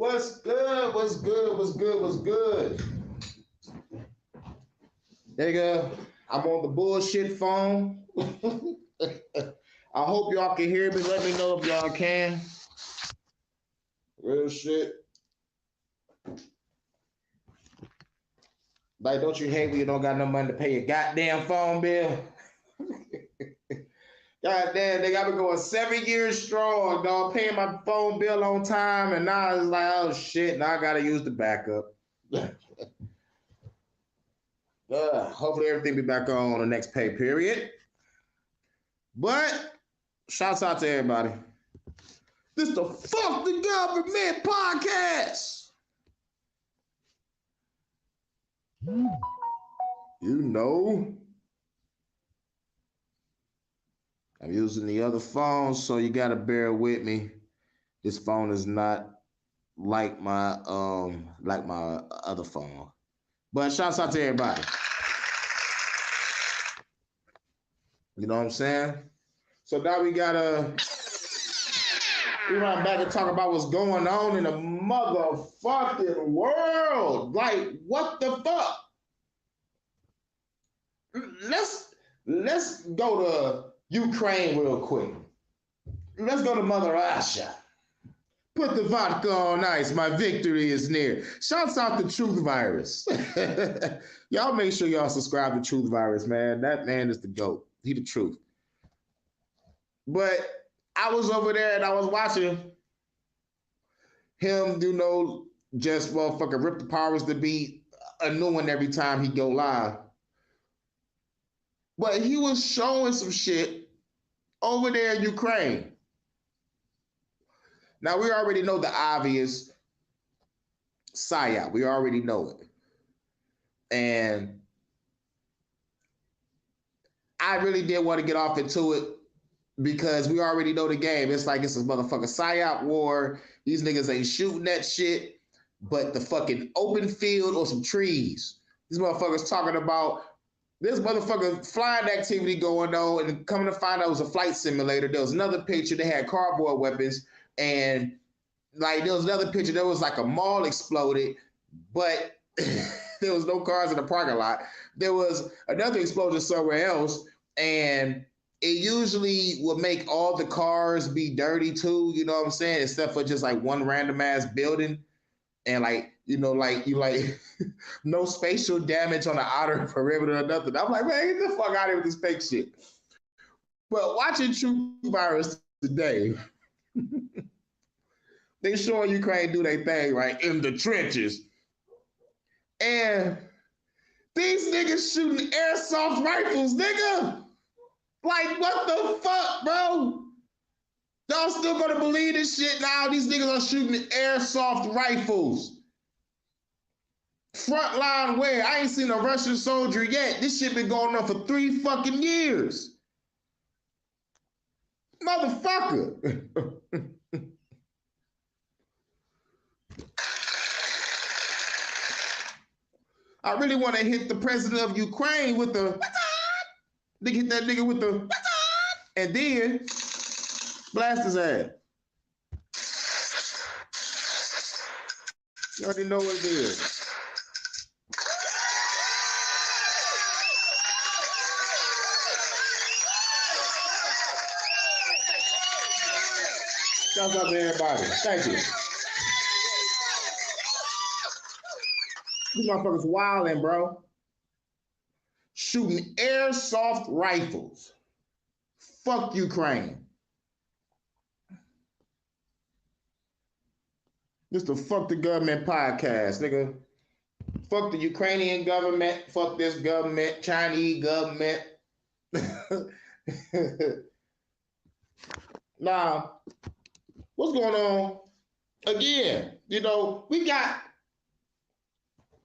What's good? What's good? What's good? What's good? Nigga, I'm on the bullshit phone. I hope y'all can hear me. Let me know if y'all can. Real shit. Like, don't you hate when you don't got no money to pay your goddamn phone bill? Goddamn, nigga, I've been going 7 years strong, dog, paying my phone bill on time, and now it's like, oh shit, now I gotta use the backup. Hopefully everything be back on the next pay period. But shouts out to everybody. This the Fuck the Government podcast. You know, I'm using the other phone, so you gotta bear with me. This phone is not like my other phone. But shouts out to everybody. You know what I'm saying? So now we run back and talk about what's going on in the motherfucking world. Like, what the fuck? Let's go to Ukraine real quick. Let's go to Mother Russia. Put the vodka on ice. My victory is near. Shouts out to Truth Virus. Y'all make sure y'all subscribe to Truth Virus, man. That man is the GOAT. He the truth. But I was over there and I was watching him, just motherfucking rip the powers to be a new one every time he go live. But he was showing some shit over there in Ukraine. Now, we already know the obvious psyop. We already know it. And I really did want to get off into it because we already know the game. It's like it's a motherfucking psyop war. These niggas ain't shooting that shit, but the fucking open field or some trees. These motherfuckers talking about this motherfucking flying activity going on, and coming to find out it was a flight simulator. There was another picture. They had cardboard weapons. And like there was another picture, there was like a mall exploded, but there was no cars in the parking lot. There was another explosion somewhere else, and it usually will make all the cars be dirty too, you know what I'm saying? Except for just like one random ass building. And no spatial damage on the outer perimeter or nothing. I'm like, man, get the fuck out of here with this fake shit. But watching Truth Virus today, they showing Ukraine do their thing, right, in the trenches. And these niggas shooting airsoft rifles, nigga. Like, what the fuck, bro? Y'all still gonna believe this shit now? These niggas are shooting airsoft rifles. Frontline wear. I ain't seen a Russian soldier yet. This shit been going on for 3 fucking years. Motherfucker. I really want to hit the president of Ukraine with the hit that nigga with the and then blast his ass. You already know what it is. Shouts out to everybody. Thank you. These motherfuckers wilding, bro. Shooting airsoft rifles. Fuck Ukraine. This the Fuck the Government podcast, nigga. Fuck the Ukrainian government. Fuck this government. Chinese government. Now, what's going on? Again, we got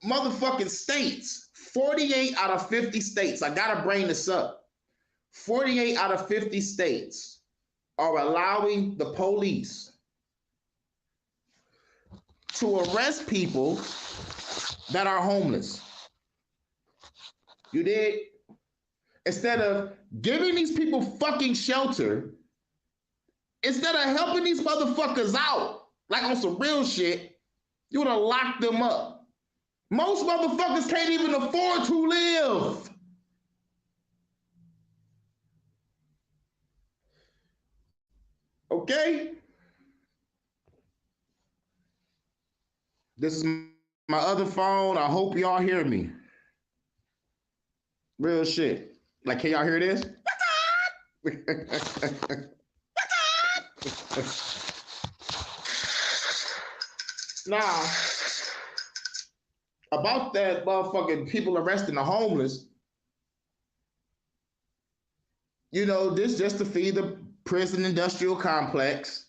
motherfucking states. 48 out of 50 states. I gotta bring this up. 48 out of 50 states are allowing the police to arrest people that are homeless. You did? Instead of giving these people fucking shelter, instead of helping these motherfuckers out, like on some real shit, You would have locked them up. Most motherfuckers can't even afford to live. Okay? This is my other phone. I hope y'all hear me. Real shit. Like, can y'all hear this? Now, about that motherfucking people arresting the homeless, you know, this just to feed the prison industrial complex.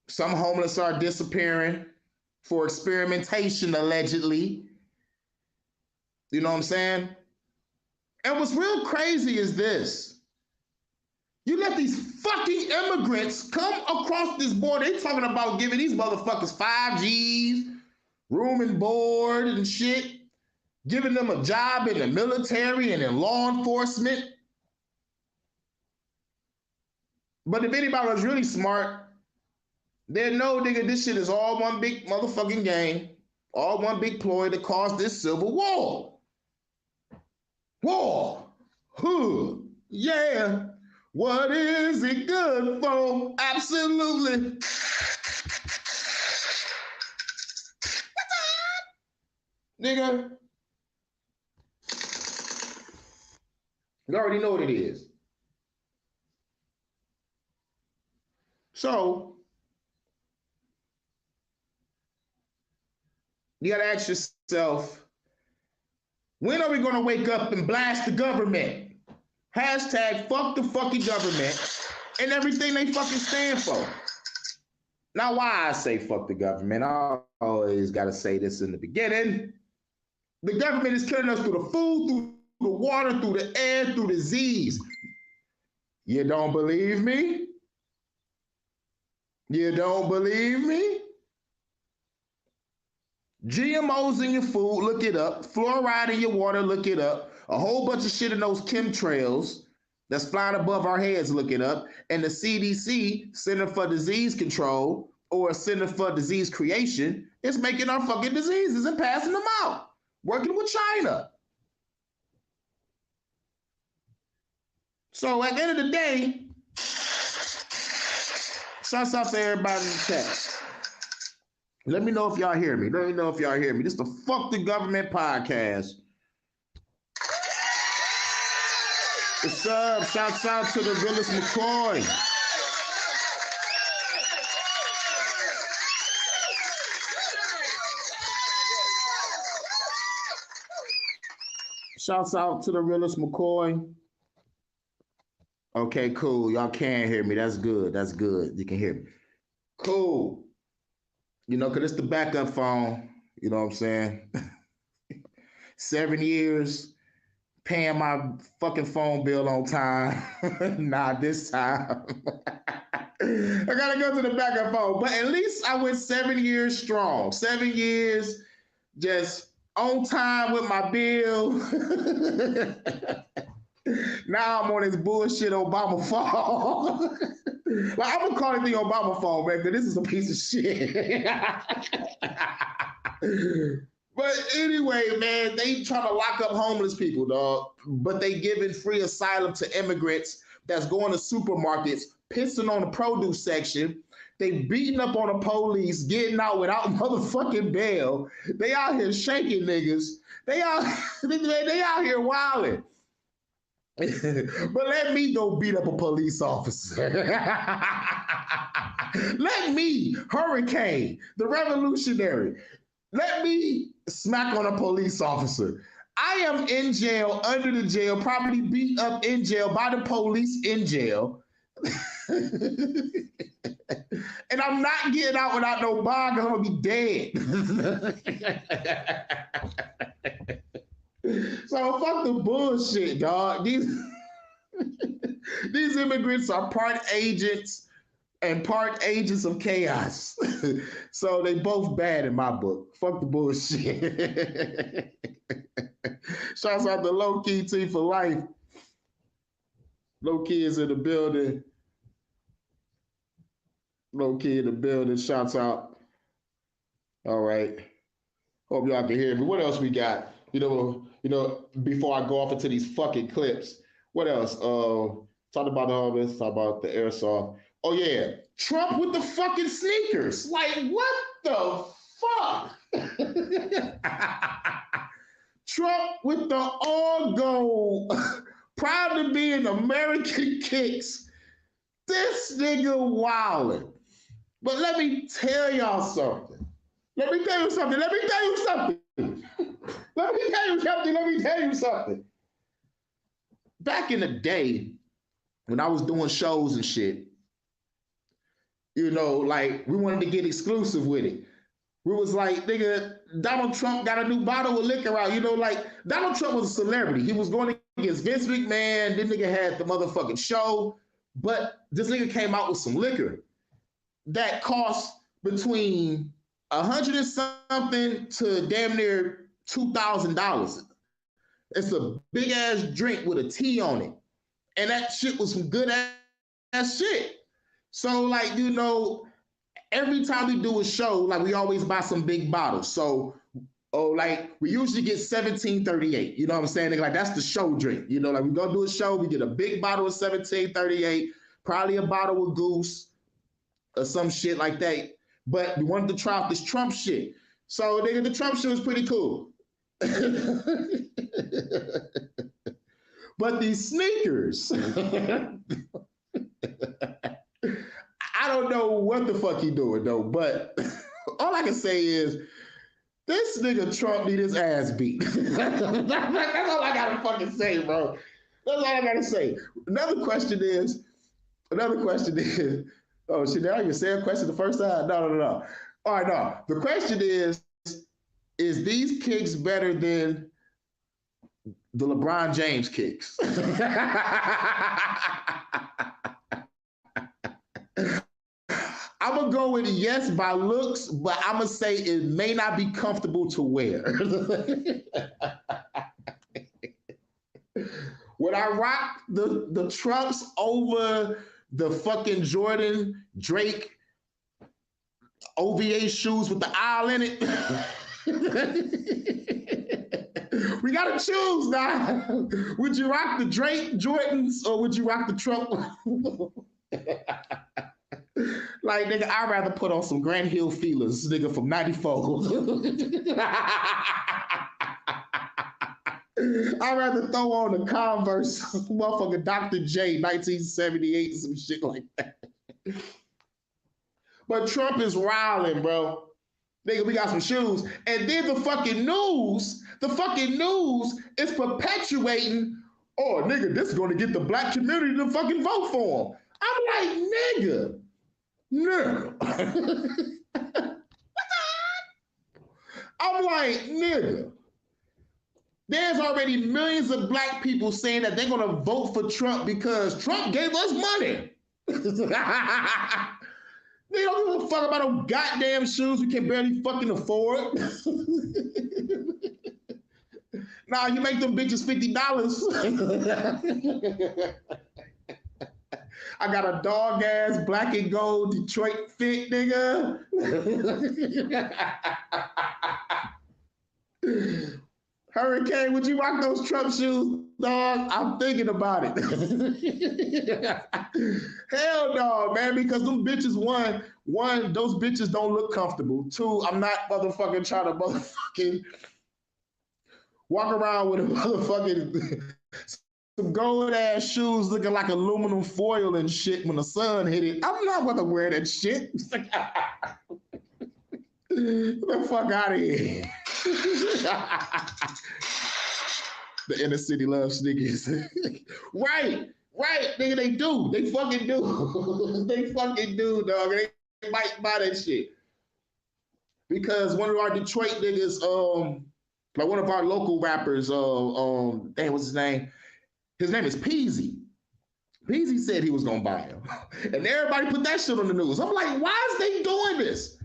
Some homeless are disappearing for experimentation, allegedly. You know what I'm saying? And what's real crazy is this. You let these fucking immigrants come across this border. They talking about giving these motherfuckers 5Gs, room and board and shit, giving them a job in the military and in law enforcement. But if anybody was really smart, they know, nigga, this shit is all one big motherfucking game, all one big ploy to cause this civil war. War. Huh. Yeah. What is it good for? Absolutely. Nigga. You already know what it is. So, you gotta ask yourself, when are we gonna wake up and blast the government? Hashtag fuck the fucking government and everything they fucking stand for. Now, why I say fuck the government, I always gotta say this in the beginning. The government is killing us through the food, through the water, through the air, through disease. You don't believe me? You don't believe me? GMOs in your food, look it up. Fluoride in your water, look it up. A whole bunch of shit in those chemtrails that's flying above our heads, look it up. And the CDC, Center for Disease Control, or Center for Disease Creation, is making our fucking diseases and passing them out, working with China. So at the end of the day, shouts out to everybody in the chat. Let me know if y'all hear me. Let me know if y'all hear me. This is the Fuck the Government podcast. What's up? Shouts out to the Willis McCoy. Shouts out to the Willis McCoy. Okay, cool. Y'all can hear me. That's good. That's good. You can hear me. Cool. You know, because it's the backup phone. You know what I'm saying? 7 years paying my fucking phone bill on time. Not this time. I gotta go to the backup phone. But at least I went 7 years strong. 7 years just on time with my bill. Now I'm on this bullshit Obama phone. Like, I'm gonna call it the Obama phone, man, because this is a piece of shit. But anyway, man, they trying to lock up homeless people, dog. But they giving free asylum to immigrants that's going to supermarkets, pissing on the produce section. They beating up on the police, getting out without motherfucking bail. They out here shaking niggas. They out here wilding. But let me go beat up a police officer. Let me, Hurricane, the revolutionary, let me smack on a police officer. I am in jail, under the jail, probably beat up in jail by the police in jail. And I'm not getting out without no bond, I'm gonna be dead. So fuck the bullshit, dog. These immigrants are part agents and part agents of chaos. So they both bad in my book. Fuck the bullshit. Shouts out to Low Key T for life. Low Key is in the building. Low Key in the building. Shouts out. All right. Hope y'all can hear me. What else we got? Before I go off into these fucking clips, what else? Talk about all this. Talk about the airsoft. Oh yeah, Trump with the fucking sneakers. Like what the fuck? Trump with the all gold, proud to be an American kicks. This nigga wildin'. But let me tell y'all something. Let me tell you something. Back in the day, when I was doing shows and shit, like we wanted to get exclusive with it. We was like, nigga, Donald Trump got a new bottle of liquor out. Like Donald Trump was a celebrity. He was going against Vince McMahon. This nigga had the motherfucking show. But this nigga came out with some liquor that cost between $100 and something to damn near $2,000. It's a big ass drink with a T on it. And that shit was some good ass shit. So like, every time we do a show, like we always buy some big bottles. So like we usually get 1738. You know what I'm saying? Like that's the show drink. Like we go do a show, we get a big bottle of 1738, probably a bottle of Goose or some shit like that. But we wanted to try out this Trump shit. So nigga, the Trump shit was pretty cool. But these sneakers, I don't know what the fuck he doing though, but all I can say is this nigga Trump need his ass beat. That's all I gotta fucking say, bro. That's all I gotta say. Another question is, oh shit, did I even say a question the first time? No. All right, no. The question is these kicks better than the LeBron James kicks? I'm gonna go with yes by looks, but I'm gonna say it may not be comfortable to wear. When I rock the Trumps over the fucking Jordan Drake OVA shoes with the owl in it, we gotta choose now. Would you rock the Drake Jordans or would you rock the Trump? Like, nigga, I'd rather put on some Grand Hill feelers, nigga, from 94. I'd rather throw on the Converse, motherfucking Dr. J, 1978, some shit like that. But Trump is riling, bro. Nigga, we got some shoes. And then the fucking news is perpetuating, oh, nigga, this is going to get the black community to fucking vote for him. I'm like, nigga. No. I'm like, nigga. There's already millions of black people saying that they're gonna vote for Trump because Trump gave us money. They don't give a fuck about no goddamn shoes we can barely fucking afford. Nah, you make them bitches $50. I got a dog ass black and gold Detroit fit, nigga. Hurricane, would you rock those Trump shoes, dog? I'm thinking about it. Hell no, man, because them bitches, one, those bitches don't look comfortable. Two, I'm not motherfucking trying to motherfucking walk around with a motherfucking some gold ass shoes looking like aluminum foil and shit when the sun hit it. I'm not gonna wear that shit. Get the fuck out of here. The inner city loves sneakers. Right, nigga, they do. They fucking do. They fucking do, dog. They might buy that shit. Because one of our Detroit niggas, like one of our local rappers, damn, what's his name? His name is Peasy. Peasy said he was gonna buy him. And everybody put that shit on the news. I'm like, why is they doing this?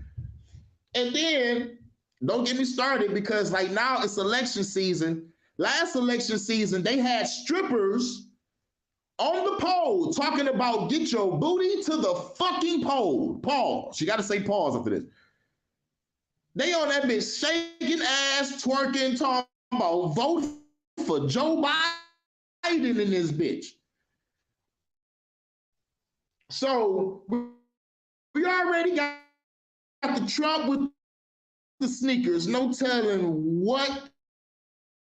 And then, don't get me started because like now it's election season. Last election season, they had strippers on the pole talking about get your booty to the fucking pole. Pause. You gotta say pause after this. They on that bitch shaking ass, twerking, talking about vote for Joe Biden in this bitch. So we already got the Trump with the sneakers. No telling what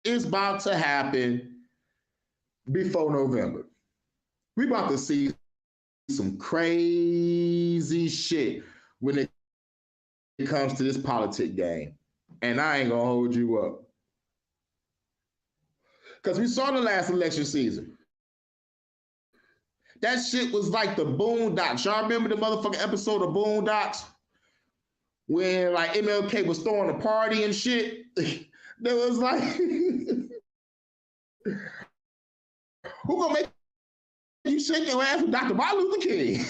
is about to happen before November. We about to see some crazy shit when it comes to this politic game. And I ain't gonna hold you up. Because we saw the last election season. That shit was like the Boondocks. Y'all remember the motherfucking episode of Boondocks? When like MLK was throwing a party and shit? There was like, who gonna make you shake your ass with Dr. Martin Luther King?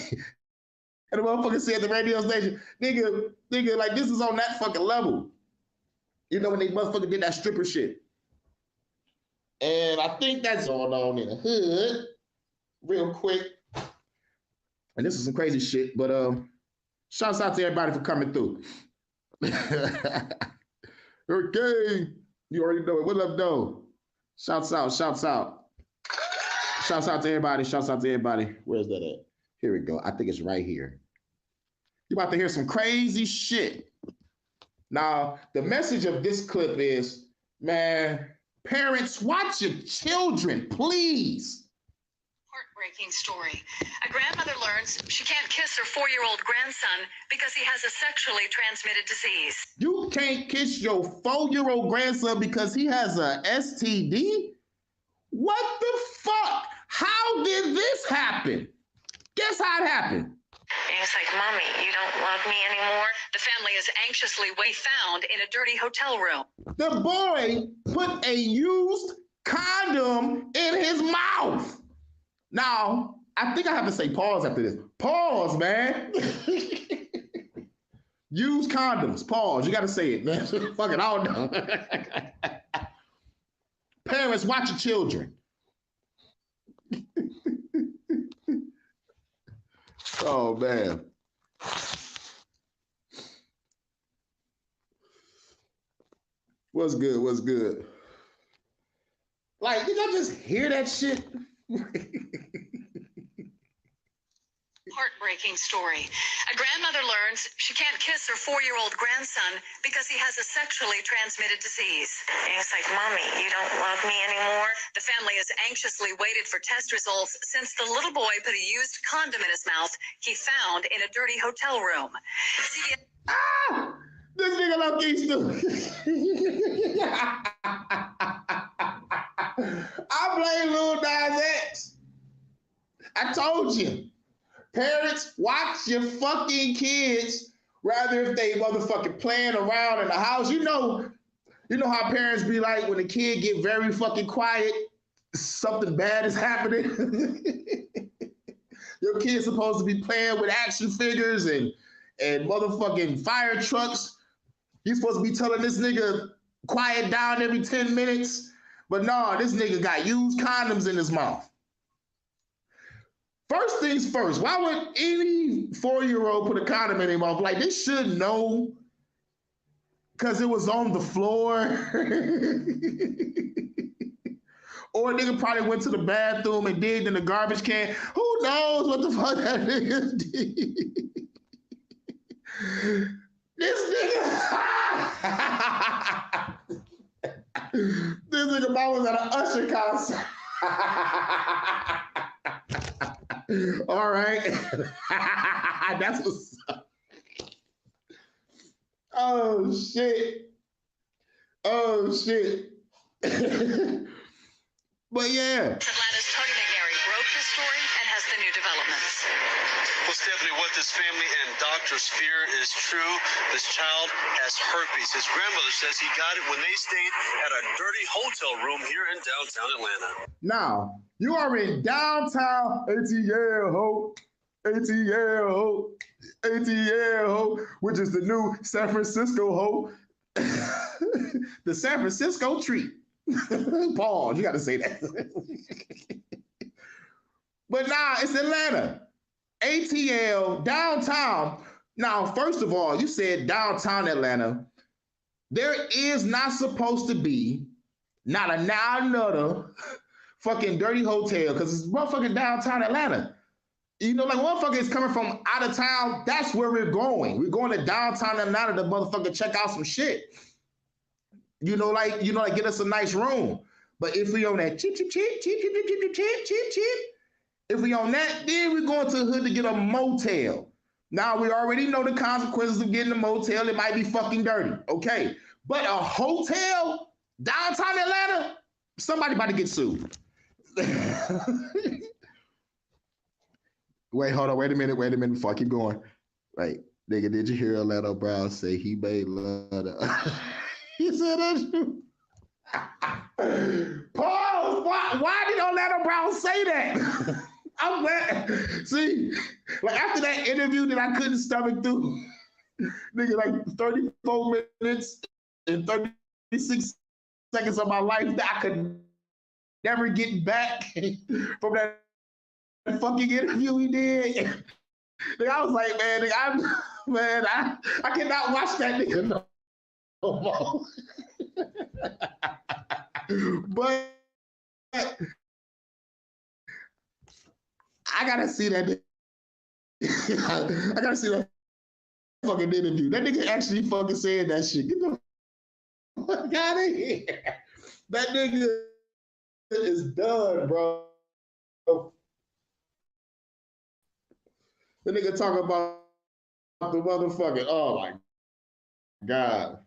And the motherfucker said the radio station, nigga, like this is on that fucking level. You know when they motherfucker did that stripper shit. And I think that's going on in the hood real quick. And this is some crazy shit, but shouts out to everybody for coming through. Okay, you already know it. What up, though? Shouts out. Shouts out to everybody. Shouts out to everybody. Where's that at? Here we go. I think it's right here. You're about to hear some crazy shit. Now, the message of this clip is, man, parents, watch your children, please. Heartbreaking story. A grandmother learns she can't kiss her 4-year-old grandson because he has a sexually transmitted disease. You can't kiss your 4-year-old grandson because he has a STD? What the fuck? How did this happen? Guess how it happened. And he was like, Mommy, you don't love me anymore? The family is anxiously found in a dirty hotel room. The boy put a used condom in his mouth. Now, I think I have to say pause after this. Pause, man. Use condoms. Pause. You got to say it, man. Fuck it, I don't know. Parents, watch your children. Oh, man. What's good? What's good? Like, did y'all just hear that shit? Heartbreaking story. A grandmother learns she can't kiss her 4-year-old grandson because he has a sexually transmitted disease. And he was like, Mommy, you don't love me anymore? The family has anxiously waited for test results since the little boy put a used condom in his mouth he found in a dirty hotel room. This nigga low-key stupid. I blame Lil Nas X. I told you. Parents, watch your fucking kids, rather if they motherfucking playing around in the house. You know how parents be like when the kid get very fucking quiet, something bad is happening. Your kid's supposed to be playing with action figures and motherfucking fire trucks. You're supposed to be telling this nigga quiet down every 10 minutes. But no, this nigga got used condoms in his mouth. First things first, why would any 4-year-old put a condom in their mouth? Like, they should know because it was on the floor. Or a nigga probably went to the bathroom and digged in the garbage can. Who knows what the fuck that nigga did? This nigga mom was at an Usher concert. All right. That's what's up. Oh shit. But yeah. Atlanta's Tony McNary broke the story and has the new developments. Well, Stephanie, what this family and doctors fear is true. This child has herpes. His grandmother says he got it when they stayed at a dirty hotel room here in downtown Atlanta. Now, you are in downtown ATL, ho. ATL, ho. ATL, ho, which is the new San Francisco, ho. The San Francisco treat. Pause, you got to say that. But nah, it's Atlanta. ATL, downtown. Now, first of all, you said downtown Atlanta. There is not supposed to be not another fucking dirty hotel because it's motherfucking downtown Atlanta. You know, like motherfucker is coming from out of town. That's where we're going. We're going to downtown Atlanta to motherfucker check out some shit. Like get us a nice room. But if we on that cheap, if we on that, then we're going to the hood to get a motel. Now we already know the consequences of getting a motel. It might be fucking dirty, okay? But a hotel downtown Atlanta, somebody about to get sued. Wait, hold on. Wait a minute before I keep going. Right, nigga, did you hear Orlando Brown say he made love? He said that. Pause. Why did Orlando Brown say that? I'm glad. See, like after that interview that I couldn't stomach through, nigga, like 34 minutes and 36 seconds of my life that I could never get back from that fucking interview he did. Nigga, I was like, man, nigga, I cannot watch that nigga no more. But I gotta see that. I gotta see that fucking interview. That nigga actually fucking said that shit. Get the fuck out of here. That nigga is done, bro. The nigga talking about the motherfucking, oh my God.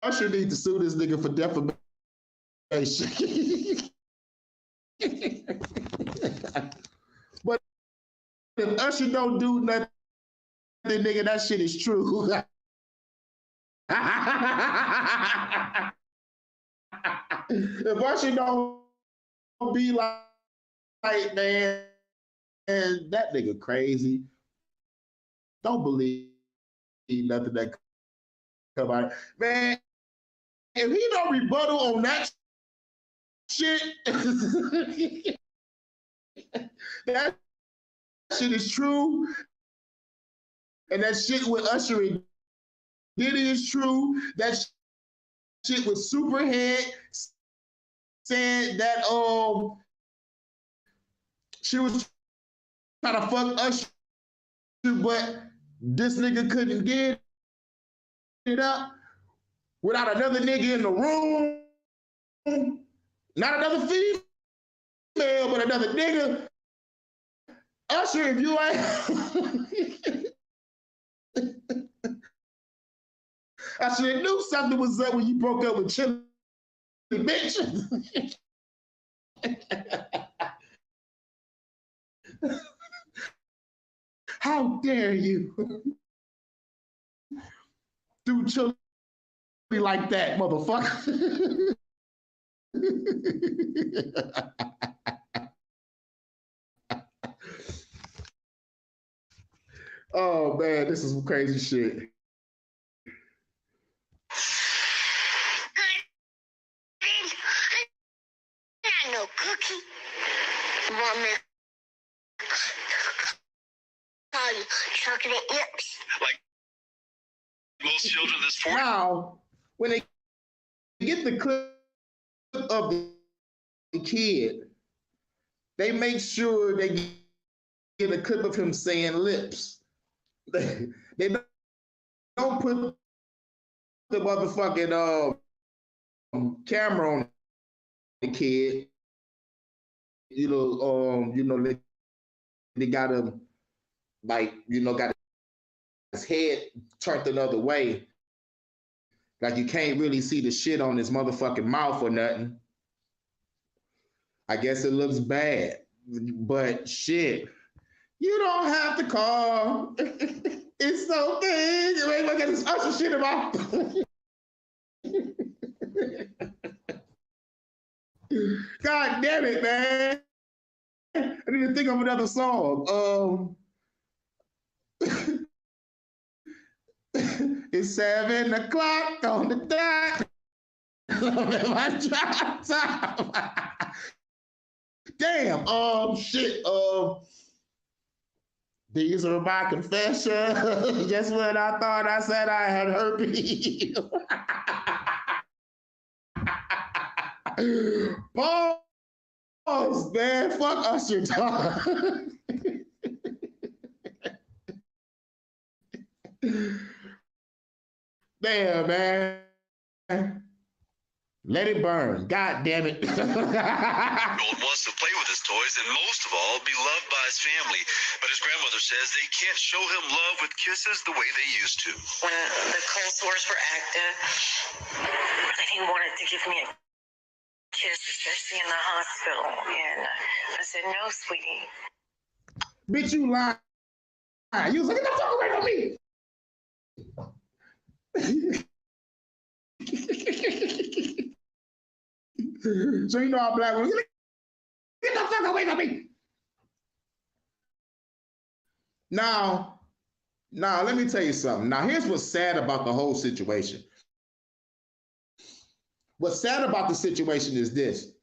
Usher need to sue this nigga for defamation. But if Usher don't do nothing, nigga, that shit is true. If Usher don't be like, man, and that nigga crazy. Don't believe nothing that come out. Man, if he don't rebuttal on that shit, that shit is true. And that shit with Usher and Diddy is true. That shit with Superhead saying that she was trying to fuck Usher, but this nigga couldn't get it up without another nigga in the room. Not another female, but another nigga. Usher, if you ain't... I should have knew something was up when you broke up with Chili, bitch. How dare you do Chili like that, motherfucker? Oh man, this is some crazy shit. No cookie. You want me to call you chocolate lips? Like most children this point. Now, when they get the clip of the kid, they make sure they get a clip of him saying lips. They don't put the motherfucking camera on the kid. They got him got his head turned another way. Like you can't really see the shit on his motherfucking mouth or nothing. I guess it looks bad, but shit, you don't have to call. It's okay. You ain't gonna get this Usher shit about. God damn it, man. I need to think of another song. It's 7 o'clock on the dot. My drive time. Damn, shit. These are my confessions. Just when I thought I said I had herpes. Pause, man. Fuck Usher, dog. Damn, man. Let it burn. God damn it. Wants to play with his toys and most of all be loved by his family. But his grandmother says they can't show him love with kisses the way they used to. When the cold sores were active, and he wanted to give me a kiss, especially in the hospital. And I said, no, sweetie. Bitch, you lying. You was like, get the fuck away from me. So you know how black women, get the fuck away from me. Now, let me tell you something. Now, here's what's sad about the whole situation. What's sad about the situation is this.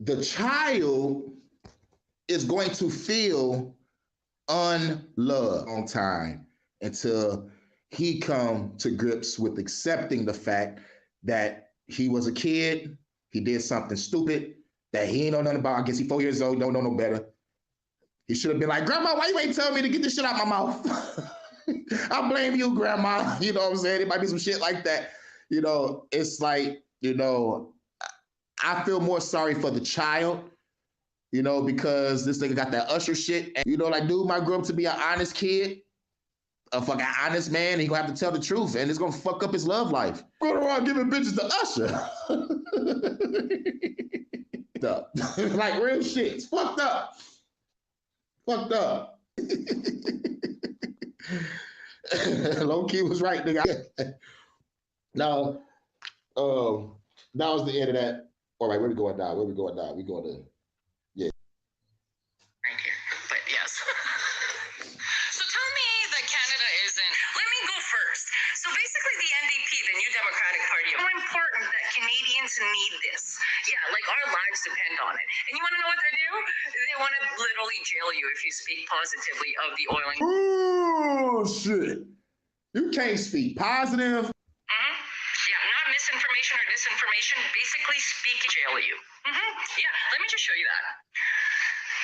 The child is going to feel unloved on time until he come to grips with accepting the fact that he was a kid, he did something stupid that he ain't know nothing about. I guess he's 4 years old, don't know no better. He should have been like, Grandma, why you ain't telling me to get this shit out my mouth? I blame you, Grandma. You know what I'm saying? It might be some shit like that. You know, it's like, you know, I feel more sorry for the child, you know, because this nigga got that Usher shit. And, you know, like, dude might grow up to be an honest kid, a fucking honest man. He gonna have to tell the truth, and it's gonna fuck up his love life. Go around giving bitches to Usher. Like real shit. It's fucked up. Fucked up. Low key was right, nigga. Now, that was the end of that. All right, where we going now? We going to, yeah. Right here, but yes. So tell me that Canada isn't. Let me go first. So basically, the NDP, the New Democratic Party, it's so important that Canadians need this. Yeah, like our lives depend on it. And you want to know what they do? They want to literally jail you if you speak positively of the oil and. Oh shit! You can't speak positive. Yeah, not misinformation or disinformation. Basically, speak jail you. Yeah, let me just show you that.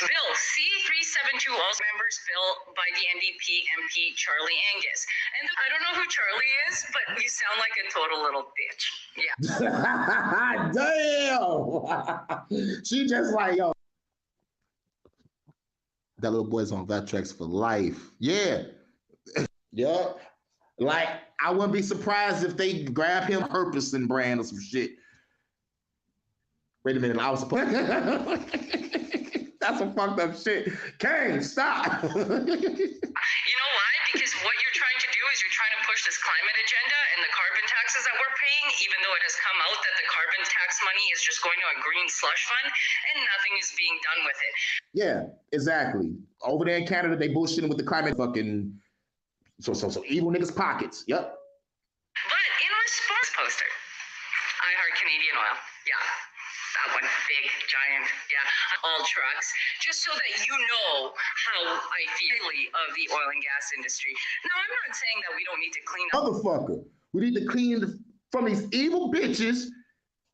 Bill C-372, all members bill by the NDP MP Charlie Angus. And I don't know who Charlie is, but you sound like a total little bitch. Yeah. Damn! She just like, yo. That little boy's on Vectrex for life. Yeah. Yup. Like, I wouldn't be surprised if they grab him herpes and brand or some shit. Wait a minute, I was supposed That's some fucked up shit. Kane, stop. You know why? Because what you're trying to do is you're trying to push this climate agenda and the carbon taxes that we're paying, even though it has come out that the carbon tax money is just going to a green slush fund and nothing is being done with it. Yeah, exactly. Over there in Canada, they bullshitting with the climate fucking so evil niggas' pockets. Yep. But in response, poster, I heart Canadian oil. Yeah. That one, big, giant, yeah, all trucks, just so that you know how I feel of the oil and gas industry. Now, I'm not saying that we don't need to clean up. Motherfucker, we need to clean from these evil bitches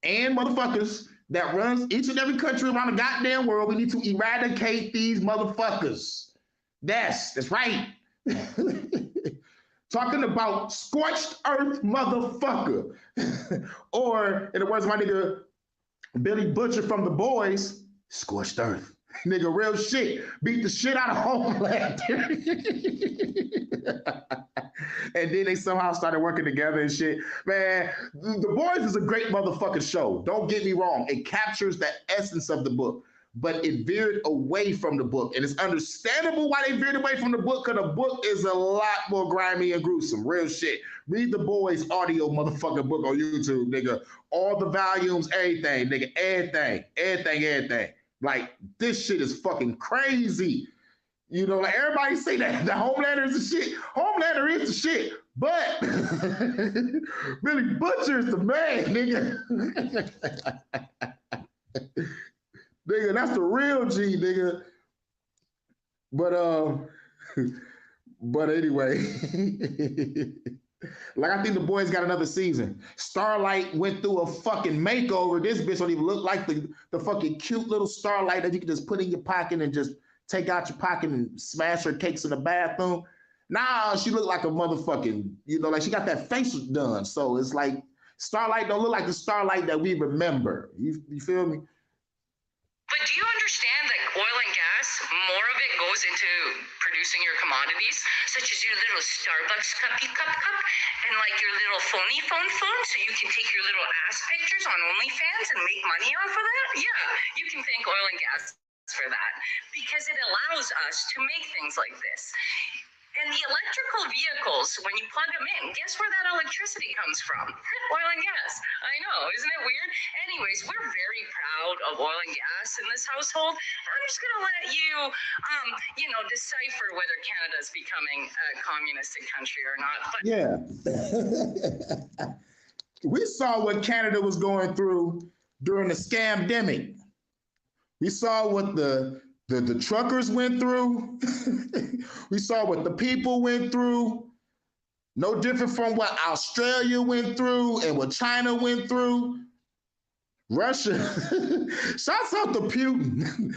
and motherfuckers that runs each and every country around the goddamn world. We need to eradicate these motherfuckers. That's right. Talking about scorched earth motherfucker. Or, in the words of my nigga, Billy Butcher from The Boys, scorched earth. Nigga, real shit. Beat the shit out of Homelander. And then they somehow started working together and shit. Man, The Boys is a great motherfucking show. Don't get me wrong. It captures the essence of the book, but it veered away from the book. And it's understandable why they veered away from the book, because the book is a lot more grimy and gruesome. Real shit. Read The Boys audio motherfucking book on YouTube, nigga. All the volumes, everything, nigga. Everything. Like, this shit is fucking crazy. You know, like everybody say that the Homelander is the shit. Homelander is the shit, but Billy Butcher is the man, nigga. Nigga, that's the real G, nigga. But but anyway, like I think the boys got another season. Starlight went through a fucking makeover. This bitch don't even look like the fucking cute little Starlight that you can just put in your pocket and just take out your pocket and smash her cakes in the bathroom. Nah, she looked like a motherfucking, like she got that face done. So it's like Starlight don't look like the Starlight that we remember. You feel me? But do you understand that oil and gas, more of it goes into producing your commodities, such as your little Starbucks cuppy cup, and like your little phony phone, so you can take your little ass pictures on OnlyFans and make money off of that? Yeah, you can thank oil and gas for that, because it allows us to make things like this. And the electrical vehicles, when you plug them in, guess where that electricity comes from? Oil and gas. I know, isn't it weird? Anyways, we're very proud of oil and gas in this household. I'm just going to let you, decipher whether Canada is becoming a communistic country or not. But yeah. We saw what Canada was going through during the scamdemic. We saw what the truckers went through. We saw what the people went through. No different from what Australia went through and what China went through. Russia. Shouts out to Putin.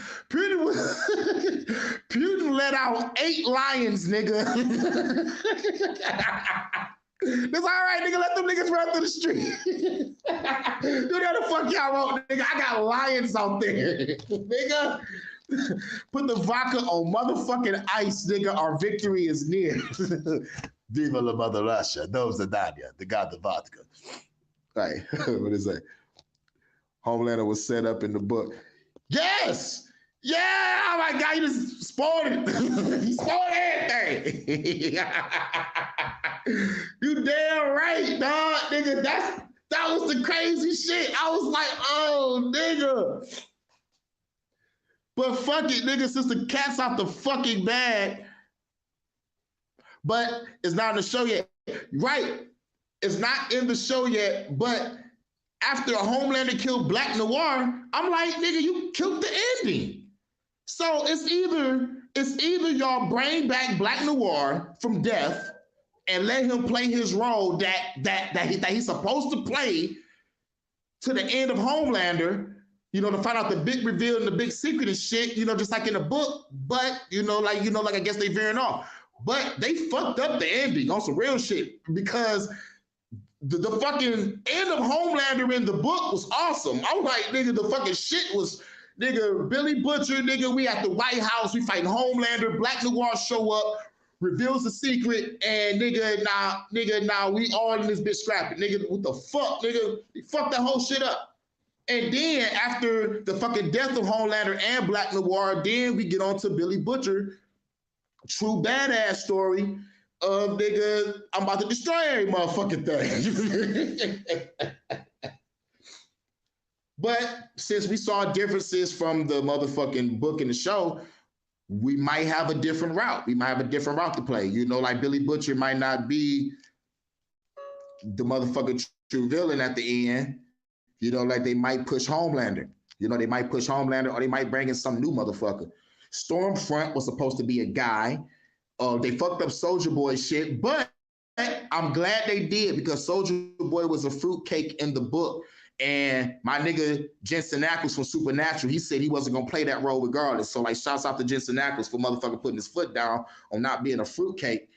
Putin let out 8 lions, nigga. It's all right, nigga. Let them niggas run through the street. Do that the fuck y'all want, nigga. I got lions out there, nigga. Put the vodka on motherfucking ice, nigga. Our victory is near. Viva la Mother Russia. Those are Danya, the god of vodka. Right. What is that? Homelander was set up in the book. Yes! Yeah! Oh my God, you just spoiled it. He spoiled everything. You damn right, dog, nigga. That was the crazy shit. I was like, oh, nigga. But fuck it, nigga, since the cat's out the fucking bag, but it's not in the show yet. Right, it's not in the show yet, but after Homelander killed Black Noir, I'm like, nigga, you killed the ending. So it's either y'all bring back Black Noir from death and let him play his role that he's supposed to play to the end of Homelander, to find out the big reveal and the big secret and shit, just like in the book. But I guess they veering off. But they fucked up the ending on some real shit, because the fucking end of Homelander in the book was awesome. I was like, nigga, the fucking shit was, nigga, Billy Butcher, nigga, we at the White House, we fighting Homelander, Black Noir show up, reveals the secret, and nigga, now we all in this bitch scrapping. Nigga, what the fuck, nigga? He fucked that whole shit up. And then after the fucking death of Homelander and Black Noir, then we get on to Billy Butcher, true badass story of, nigga, I'm about to destroy every motherfucking thing. But since we saw differences from the motherfucking book and the show, we might have a different route. We might have a different route to play. Like Billy Butcher might not be the motherfucking true villain at the end. Like they might push Homelander. They might push Homelander, or they might bring in some new motherfucker. Stormfront was supposed to be a guy. They fucked up Soulja Boy shit, but I'm glad they did, because Soulja Boy was a fruitcake in the book. And my nigga Jensen Ackles from Supernatural, he said he wasn't gonna play that role regardless. So like, shouts out to Jensen Ackles for motherfucker putting his foot down on not being a fruitcake,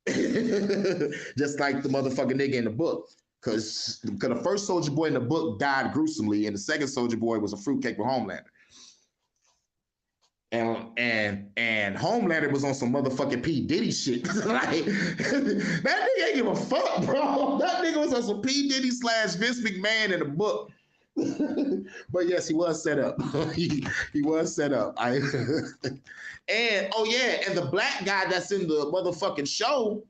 just like the motherfucking nigga in the book. Because the first Soulja Boy in the book died gruesomely, and the second Soulja Boy was a fruitcake with Homelander. And Homelander was on some motherfucking P. Diddy shit. Like, that nigga ain't give a fuck, bro. That nigga was on some P. Diddy / Vince McMahon in the book. But yes, he was set up. he was set up. And oh yeah, and the black guy that's in the motherfucking show,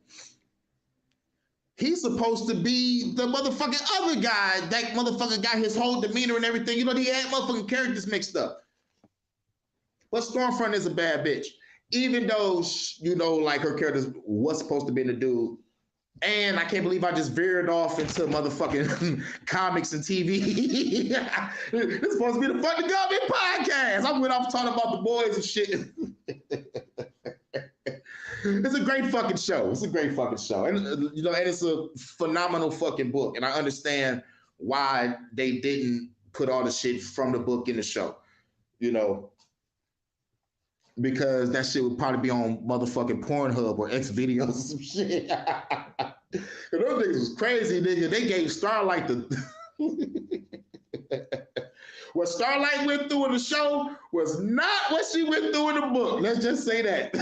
he's supposed to be the motherfucking other guy. That motherfucker got his whole demeanor and everything. He had motherfucking characters mixed up. But Stormfront is a bad bitch. Even though, like her character was supposed to be the dude. And I can't believe I just veered off into motherfucking comics and TV. This is supposed to be the fucking government podcast. I went off talking about the boys and shit. It's a great fucking show. It's a great fucking show. And you know, and it's a phenomenal fucking book. And I understand why they didn't put all the shit from the book in the show. You know, because that shit would probably be on motherfucking Pornhub or X videos or some shit. Those niggas was crazy, nigga. They gave Starlight the what Starlight went through in the show was not what she went through in the book. Let's just say that.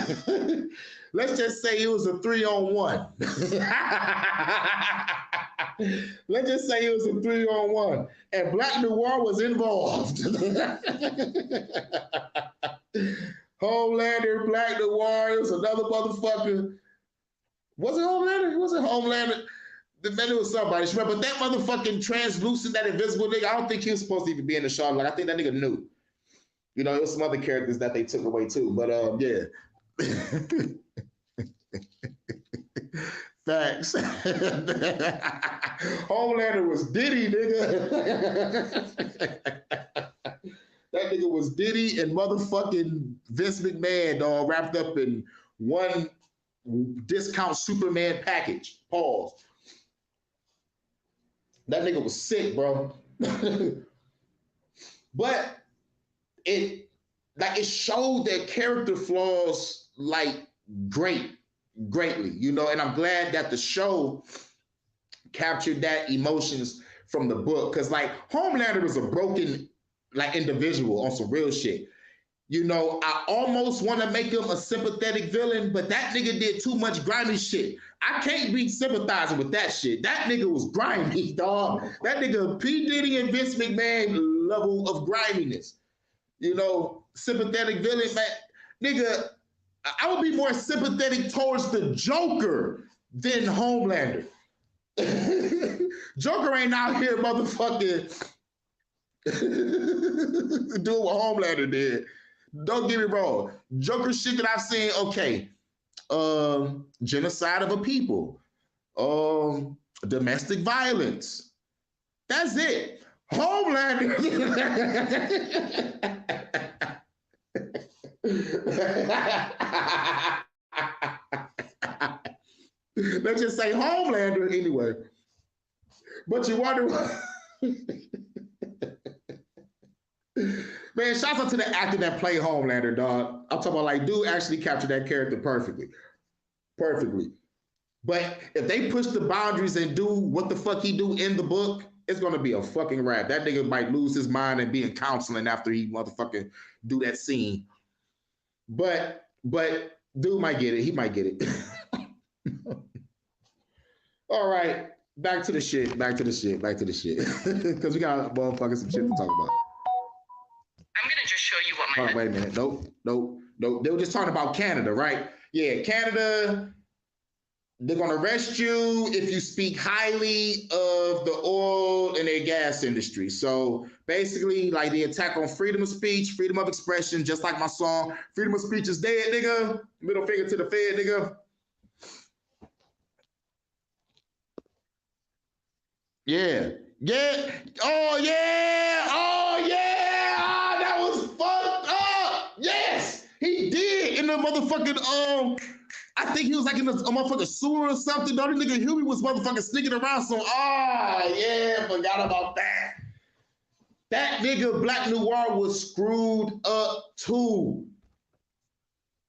Let's just say it was a 3-on-1. Let's just say it was a 3-on-1. And Black Noir was involved. Homelander, Black Noir, it was another motherfucker. Was it Homelander? Was it Homelander? Then it was somebody. But that motherfucking translucent, that invisible nigga, I don't think he was supposed to even be in the show. Like, I think that nigga knew. You know, it was some other characters that they took away too. But yeah. Facts. Homelander was Diddy, nigga. That nigga was Diddy and motherfucking Vince McMahon, dog, wrapped up in one discount Superman package. Pause. That nigga was sick, bro. But it showed their character flaws like greatly, you know, and I'm glad that the show captured that emotions from the book. Cause like Homelander was a broken like individual on some real shit. You know, I almost want to make him a sympathetic villain, but that nigga did too much grimy shit. I can't be sympathizing with that shit. That nigga was grimy, dog. That nigga P. Diddy and Vince McMahon level of griminess. You know, sympathetic villain, man. Nigga, I would be more sympathetic towards the Joker than Homelander. Joker ain't out here motherfucking doing what Homelander did. Don't get me wrong. Joker shit that I've seen, okay. Genocide of a people. Domestic violence. That's it. Homelander. Let's just say Homelander anyway. But you wonder what? Man, shout out to the actor that played Homelander, dog. I'm talking about like, dude actually captured that character perfectly. Perfectly. But if they push the boundaries and do what the fuck he do in the book, it's gonna be a fucking rap. That nigga might lose his mind and be in counseling after he motherfucking do that scene. But dude might get it. He might get it. All right, back to the shit. Because we got motherfucking some shit to talk about. I'm gonna just show you what my. Oh, wait a minute. Nope. They were just talking about Canada, right? Yeah, Canada. They're gonna arrest you if you speak highly of the oil and their gas industry. So basically, like the attack on freedom of speech, freedom of expression, just like my song, freedom of speech is dead, nigga. Middle finger to the Fed, nigga. Yeah. Oh yeah. That was fucked up. Yes, he did in the motherfucking I think he was like in a motherfucking sewer or something. The other nigga Huey was motherfucking sneaking around. So, yeah, forgot about that. That nigga Black Noir was screwed up too.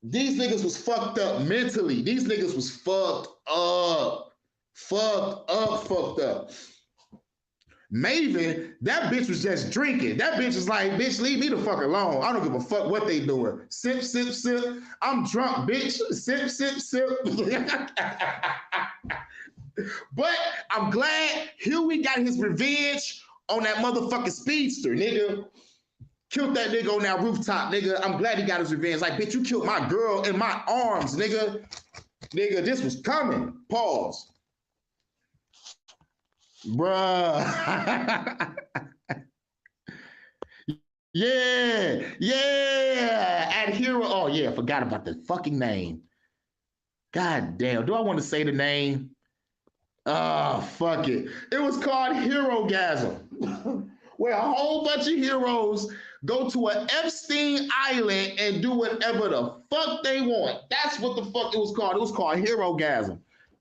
These niggas was fucked up mentally. These niggas was fucked up. Maven, that bitch was just drinking. That bitch was like, bitch, leave me the fuck alone. I don't give a fuck what they doing. Sip, sip, sip. I'm drunk, bitch. Sip, sip, sip. But I'm glad Huey got his revenge on that motherfucking speedster, nigga. Killed that nigga on that rooftop, nigga. I'm glad he got his revenge. Like, bitch, you killed my girl in my arms, nigga. Nigga, this was coming. Pause. Bruh. Yeah. At Hero. Oh, yeah. Forgot about the fucking name. God damn. Do I want to say the name? Oh, fuck it. It was called Herogasm, where a whole bunch of heroes go to an Epstein Island and do whatever the fuck they want. That's what the fuck it was called. It was called Herogasm.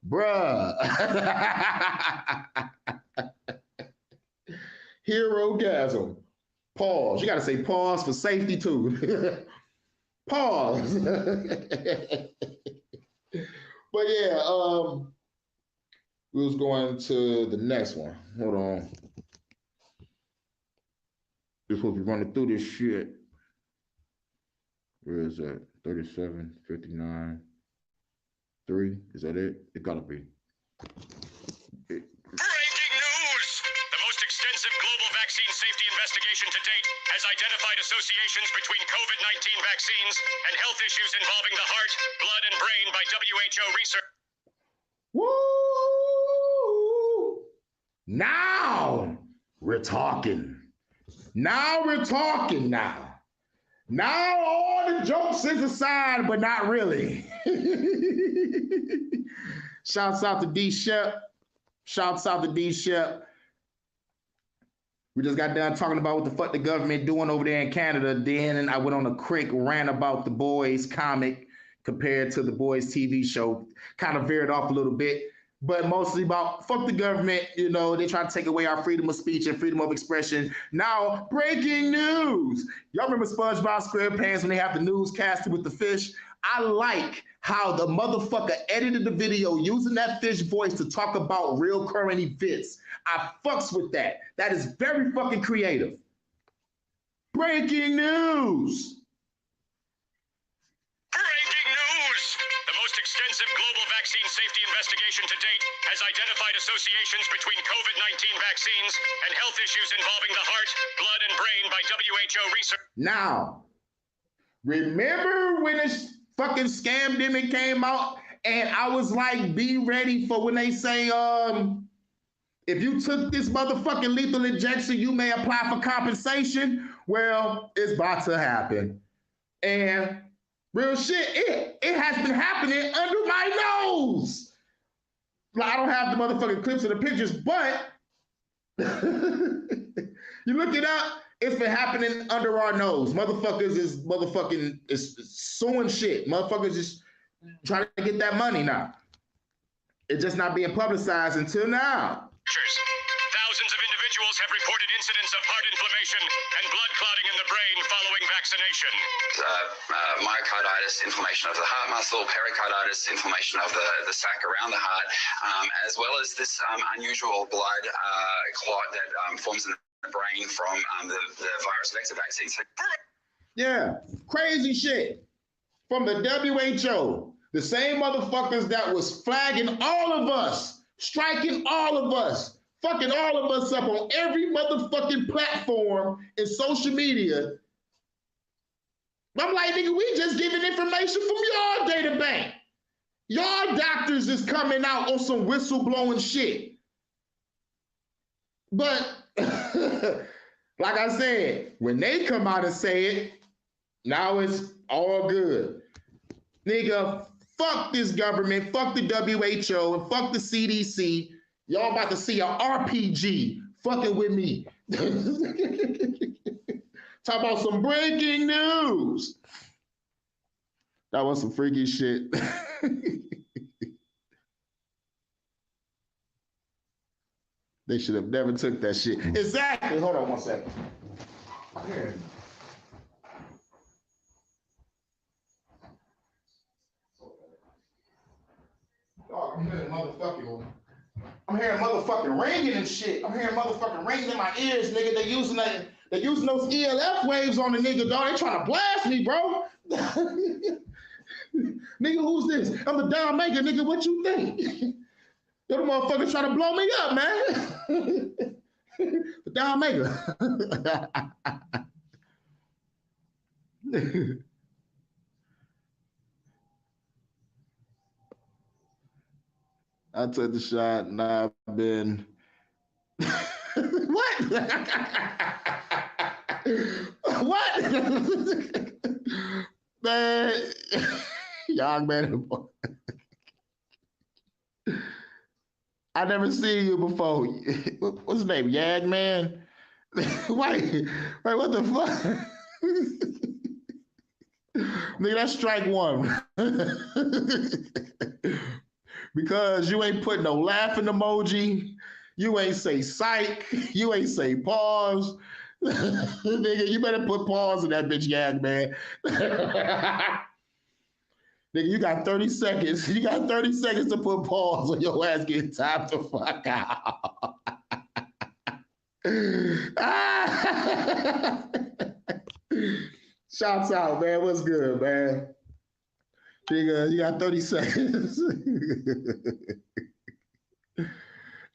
Bruh. Herogasm. Pause. You gotta say pause for safety too. Pause. But yeah, we was going to the next one. Hold on. We're supposed to be running through this shit. Where is that? 37, 59, 3. Is that it? It gotta be. Breaking news! The most extensive global vaccine safety investigation to date has identified associations between COVID-19 vaccines and health issues involving the heart, blood, and brain by WHO research. Woo! Now we're talking. Now we're talking now. Now all the jokes is aside, but not really. Shouts out to D Shep. Shouts out to D Shep. We just got done talking about what the fuck the government doing over there in Canada. Then I went on a quick rant about The Boys comic compared to The Boys TV show. Kind of veered off a little bit, but mostly about fuck the government. You know, they try to take away our freedom of speech and freedom of expression. Now, breaking news. Y'all remember SpongeBob SquarePants when they have the newscaster with the fish? I like how the motherfucker edited the video using that fish voice to talk about real current events. I fucks with that. That is very fucking creative. Breaking news. Breaking news! The most extensive global vaccine safety investigation to date has identified associations between COVID-19 vaccines and health issues involving the heart, blood, and brain by WHO research. Now, remember when this fucking scamdemic came out and I was like, be ready for when they say, if you took this motherfucking lethal injection, you may apply for compensation. Well, it's about to happen. And real shit, it has been happening under my nose. Like, I don't have the motherfucking clips of the pictures, but you look it up, it's been happening under our nose. Motherfuckers is suing shit. Motherfuckers just trying to get that money now. It's just not being publicized until now. Thousands of individuals have reported incidents of heart inflammation and blood clotting in the brain following vaccination. Myocarditis, inflammation of the heart muscle, pericarditis, inflammation of the sac around the heart, as well as this unusual blood clot that forms in the brain from the virus vector vaccine. Yeah, crazy shit. From the WHO, the same motherfuckers that was flagging all of us, striking all of us, fucking all of us up on every motherfucking platform in social media. I'm like, nigga, we just giving information from y'all data bank. Y'all doctors is coming out on some whistleblowing shit. But like I said, when they come out and say it, now it's all good. Nigga, fuck this government, fuck the WHO, and fuck the CDC. Y'all about to see an RPG fucking with me. Talk about some breaking news. That was some freaky shit. They should have never took that shit. Exactly. Hold on 1 second. Here. Oh, I'm hearing motherfucking ringing and shit. I'm hearing motherfucking ringing in my ears, nigga. They using those ELF waves on the nigga, dog. They trying to blast me, bro. Nigga, who's this? I'm the Don Maker, nigga. What you think? Them motherfuckers trying to blow me up, man. The Don Maker. I took the shot and I've been. What? What? Man, young man. I never seen you before. What's his name? Yag Man? Wait, what the fuck? Nigga, that's strike one. Because you ain't put no laughing emoji. You ain't say psych. You ain't say pause. Nigga, you better put pause in that bitch gag, man. Nigga, you got 30 seconds. You got 30 seconds to put pause on your ass getting time to fuck out. Shouts out, man. What's good, man? Nigga, you got 30 seconds.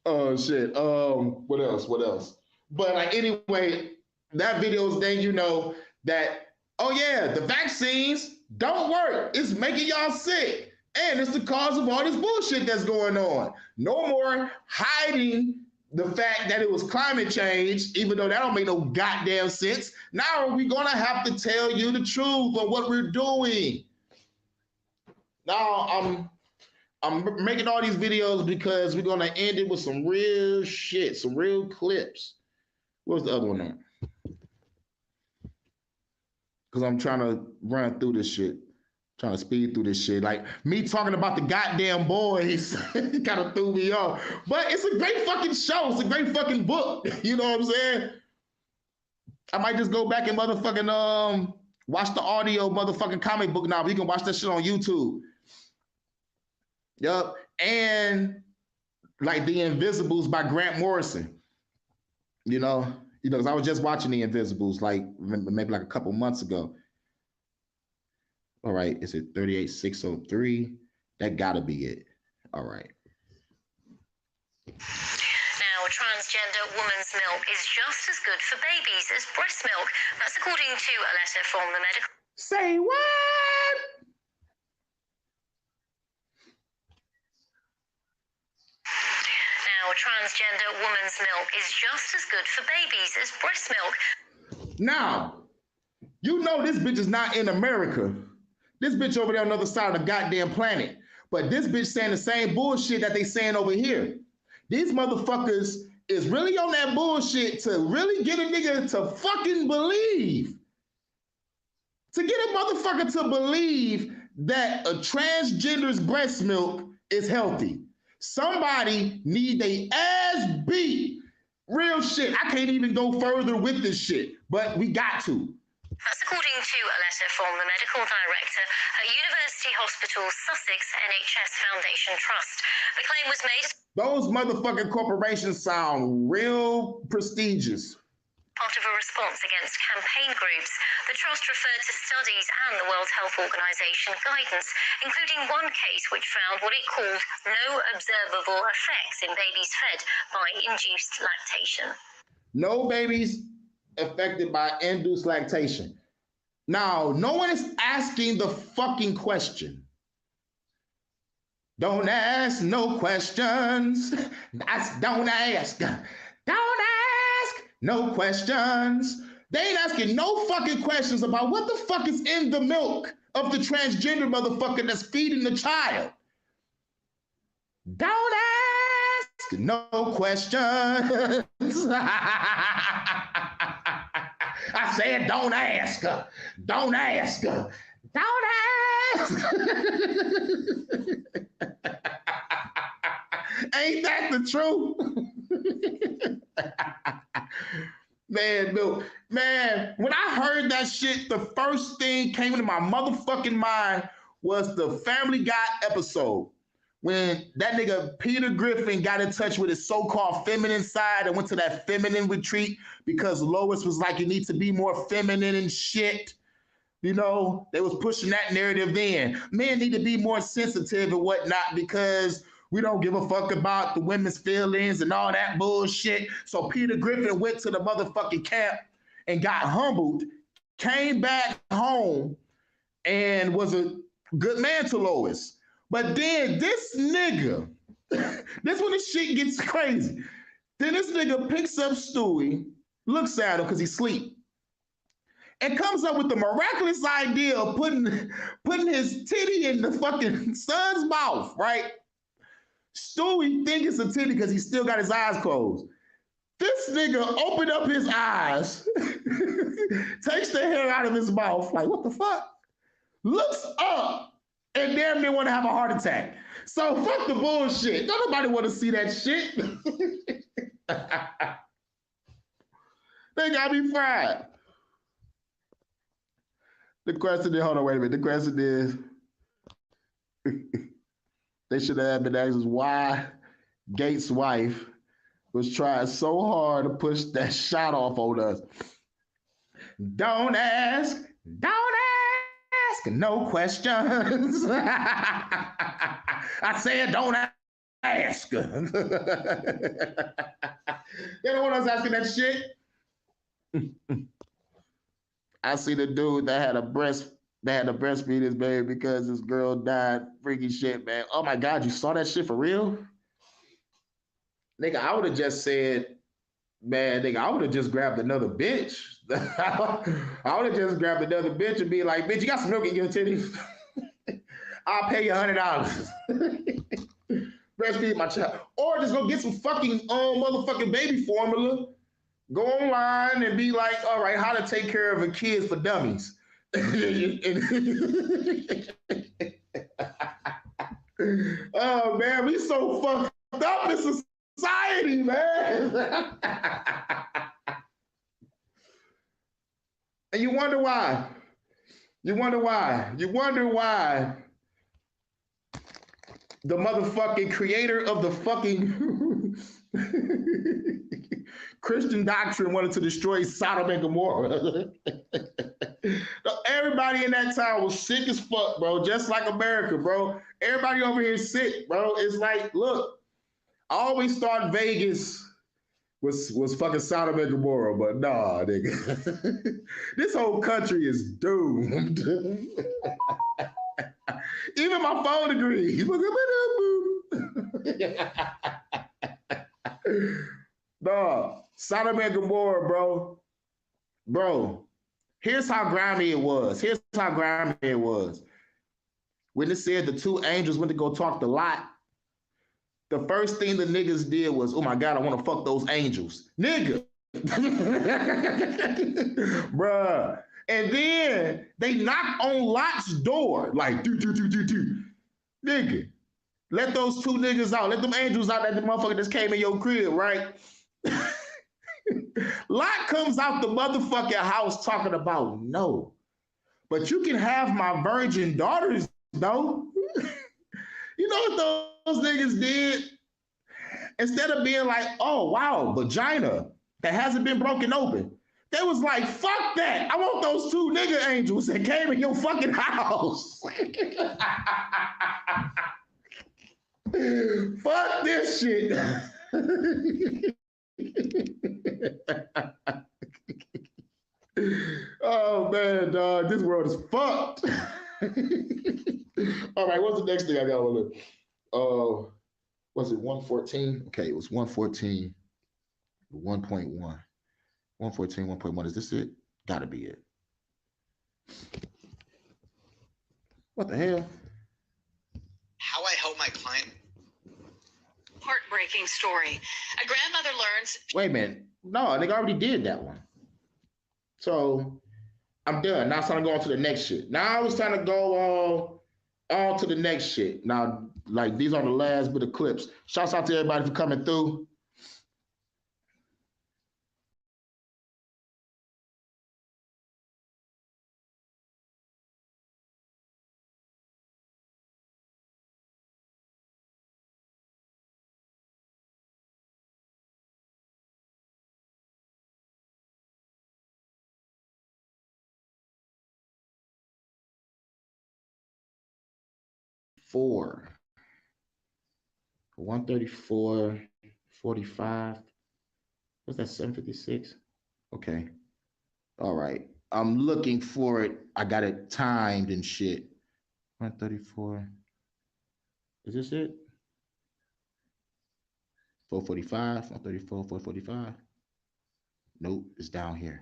Oh shit. What else? What else? But like anyway, that video's then you know that, oh yeah, the vaccines don't work. It's making y'all sick. And it's the cause of all this bullshit that's going on. No more hiding the fact that it was climate change, even though that don't make no goddamn sense. Now we're gonna have to tell you the truth of what we're doing. Now I'm making all these videos because we're gonna end it with some real shit, some real clips. What's the other one on? Because I'm trying to run through this shit. Trying to speed through this shit. Like me talking about the goddamn boys kind of threw me off. But it's a great fucking show. It's a great fucking book. You know what I'm saying? I might just go back and motherfucking watch the audio motherfucking comic book now. But you can watch that shit on YouTube. Yup. And like The Invisibles by Grant Morrison. You know, because I was just watching The Invisibles like maybe like a couple months ago. All right, is it 38603? That gotta be it. All right. Now, transgender woman's milk is just as good for babies as breast milk. That's according to a letter from the medical. Say what? Now, transgender woman's milk is just as good for babies as breast milk. Now, you know this bitch is not in America. This bitch over there on the other side of the goddamn planet. But this bitch saying the same bullshit that they saying over here. These motherfuckers is really on that bullshit to really get a nigga to fucking believe. To get a motherfucker to believe that a transgender's breast milk is healthy. Somebody need they ass beat. Real shit. I can't even go further with this shit, but we got to. That's according to a letter from the medical director at University Hospital Sussex NHS Foundation Trust. The claim was made as those motherfucking corporations sound real prestigious. part of a response against campaign groups. The trust referred to studies and the World Health Organization guidance, including one case which found what it called no observable effects in babies fed by induced lactation. No babies affected by induced lactation. Now, no one is asking the fucking question. Don't ask no questions. Don't ask. Don't ask no questions. They ain't asking no fucking questions about what the fuck is in the milk of the transgender motherfucker that's feeding the child. Don't ask no questions. I said, don't ask. Don't ask. Don't ask. Ain't that the truth? Man, when I heard that shit, the first thing came into my motherfucking mind was the Family Guy episode. When that nigga Peter Griffin got in touch with his so-called feminine side and went to that feminine retreat because Lois was like, you need to be more feminine and shit. You know, they was pushing that narrative then. Men need to be more sensitive and whatnot because we don't give a fuck about the women's feelings and all that bullshit. So Peter Griffin went to the motherfucking camp and got humbled, came back home and was a good man to Lois. But then this nigga, this when the shit gets crazy. Then this nigga picks up Stewie, looks at him because he's asleep, and comes up with the miraculous idea of putting his titty in the fucking son's mouth, right? Stewie thinks it's a titty because he still got his eyes closed. This nigga opened up his eyes, takes the hair out of his mouth, like, what the fuck? Looks up and damn near want to have a heart attack. So fuck the bullshit. Don't nobody want to see that shit. They got me fried. The question is, hold on, wait a minute. The question is, they should have been asked why Gates' wife was trying so hard to push that shot off on us. Don't ask no questions. I said don't ask. They don't want us asking that shit. I see the dude that had to breastfeed his baby because his girl died. Freaky shit, man. Oh my God, you saw that shit for real? Nigga, I would have just said, man, nigga, I would have just grabbed another bitch. I would have just grabbed another bitch and be like, bitch, you got some milk in your titties? I'll pay you $100. Breastfeed my child. Or just go get some fucking motherfucking baby formula. Go online and be like, all right, how to take care of a kid for dummies. Oh man, we so fucked up in society, man. And you wonder why. You wonder why. You wonder why the motherfucking creator of the fucking Christian doctrine wanted to destroy Sodom and Gomorrah. Everybody in that town was sick as fuck, bro. Just like America, bro. Everybody over here is sick, bro. It's like, look, I always thought Vegas was fucking Sodom and Gomorrah, but nah, nigga. This whole country is doomed. Even my phone agrees. Nah, Sodom and Gomorrah, bro. Bro, here's how grimy it was. Here's how grimy it was. When it said the two angels went to go talk to Lot, the first thing the niggas did was, oh my God, I want to fuck those angels. Nigga. Bruh. And then they knocked on Lot's door, like, do. Nigga, let those two niggas out. Let them angels out that the motherfucker just came in your crib, right? Lot comes out the motherfucking house talking about, no, but you can have my virgin daughters, though. You know what those niggas did? Instead of being like, oh, wow, vagina that hasn't been broken open, they was like, fuck that. I want those two nigga angels that came in your fucking house. Fuck this shit. Oh, man, dog. This world is fucked. All right, what's the next thing I got on there? Was it 114? Okay, it was 114, 1.1. 114, 1.1. Is this it? Gotta be it. What the hell? How I help my client. Heartbreaking story. A grandmother learns. Wait a minute. No, I think I already did that one. So I'm done. Now it's time to go on to the next shit. Now it's time to go on to the next shit. Now, like, these are the last bit of clips. Shouts out to everybody for coming through. Four. 134, 45. What's that, 756? Okay. All right. I'm looking for it. I got it timed and shit. 134. Is this it? 445, 134, 445. Nope, it's down here.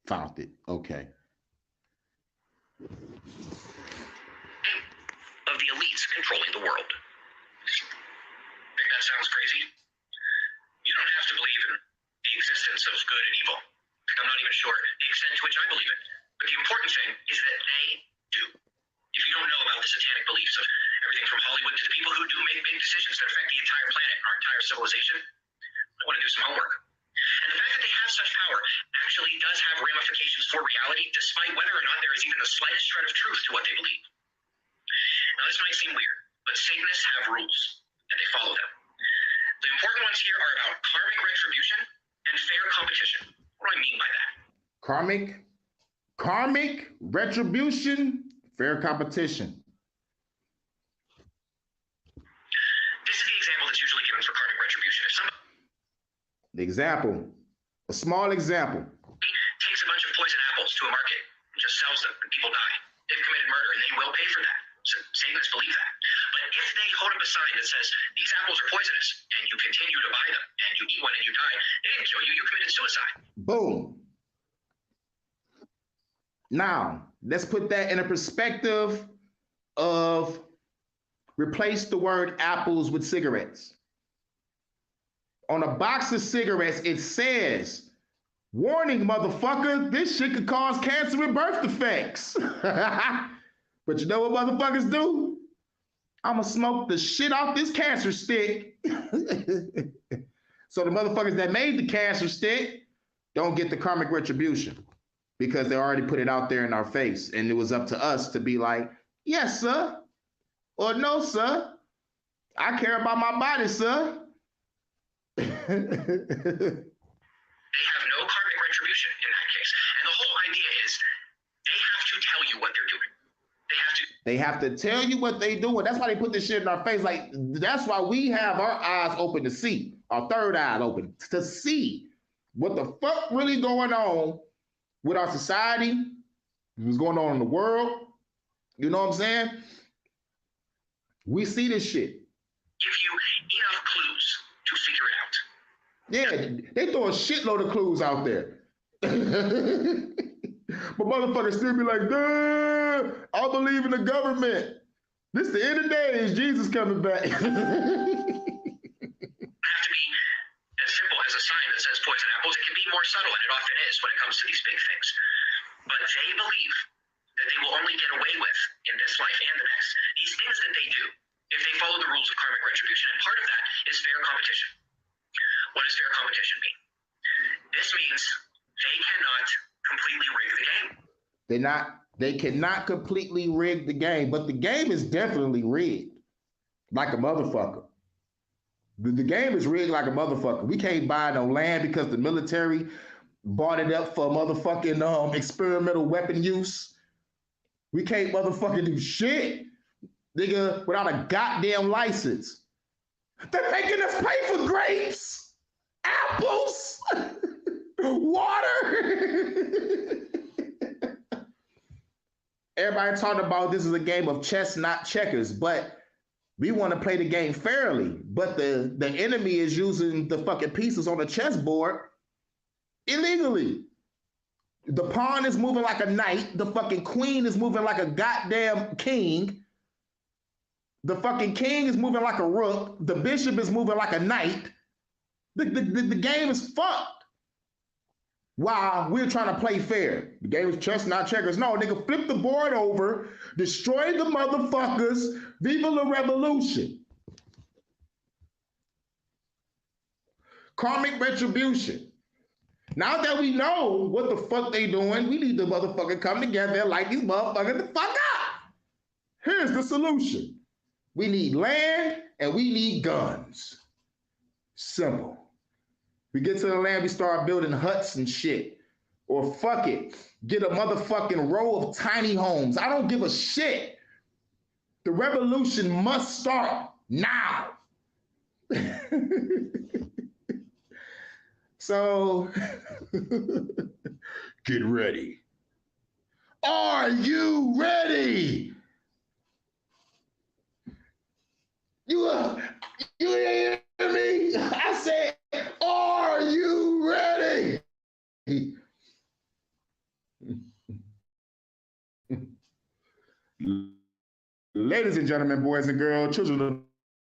Found it. Okay. Of the elites controlling the world. Think that sounds crazy? don't have to believe in the existence of good and evil. I'm not even sure the extent to which I believe it. But the important thing is that they do. If you don't know about the satanic beliefs of everything from Hollywood to the people who do make big decisions that affect the entire planet and our entire civilization, I want to do some homework. And the fact that they have such power actually does have ramifications for reality, despite whether or not there is even the slightest shred of truth to what they believe. Now, this might seem weird, but Satanists have rules, and they follow them. The important ones here are about karmic retribution and fair competition. What do I mean by that? Karmic retribution, fair competition. This is the example that's usually given for karmic retribution. If somebody The example, a small example. takes a bunch of poison apples to a market and just sells them, and people die, they've committed murder, and they will pay for that. So Satanists believe that. But if they hold up a sign that says, these apples are poisonous, and you continue to buy them, and you eat one and you die, they didn't kill you, you committed suicide. Boom. Now, let's put that in a perspective of replace the word apples with cigarettes. On a box of cigarettes, it says, warning, motherfucker, this shit could cause cancer and birth defects. But you know what motherfuckers do? I'ma smoke the shit off this cancer stick. So the motherfuckers that made the cancer stick don't get the karmic retribution because they already put it out there in our face. And it was up to us to be like, yes, sir, or no, sir. I care about my body, sir. They have no karmic retribution in that case. And the whole idea is they have to tell you what they're doing. They have to tell you what they doing. That's why they put this shit in our face. Like, that's why we have our eyes open to see, our third eye open to see what the fuck really going on with our society, what's going on in the world. You know what I'm saying? We see this shit. Give you enough clues to figure it out. Yeah, they throw a shitload of clues out there. But motherfuckers still be like, duh, I believe in the government. This the end of days, Jesus coming back. Have to be as simple as a sign that says poison apples. It can be more subtle, and it often is when it comes to these big things. But they believe that they will only get away with in this life and the next these things that they do if they follow the rules of karmic retribution. And part of that is fair competition. What does fair competition mean? This means they cannot completely rig the game. They cannot completely rig the game, but the game is definitely rigged like a motherfucker. The game is rigged like a motherfucker. We can't buy no land because the military bought it up for motherfucking experimental weapon use. We can't motherfucking do shit, nigga, without a goddamn license. They're making us pay for grapes, apples, water. Everybody talking about this is a game of chess, not checkers, but we want to play the game fairly. But the enemy is using the fucking pieces on the chessboard illegally. The pawn is moving like a knight. The fucking queen is moving like a goddamn king. The fucking king is moving like a rook. The bishop is moving like a knight. The game is fucked. While we're trying to play fair. The game is chess, not checkers. No, nigga, flip the board over, destroy the motherfuckers, viva la revolution. Karmic retribution. Now that we know what the fuck they doing, we need to motherfucker come together and light these motherfuckers the fuck up. Here's the solution. We need land and we need guns. Simple. We get to the land, we start building huts and shit. Or fuck it, get a motherfucking row of tiny homes. I don't give a shit. The revolution must start now. So, get ready. Are you ready? You hear me? I said, are you ready? Ladies and gentlemen, boys and girls, children of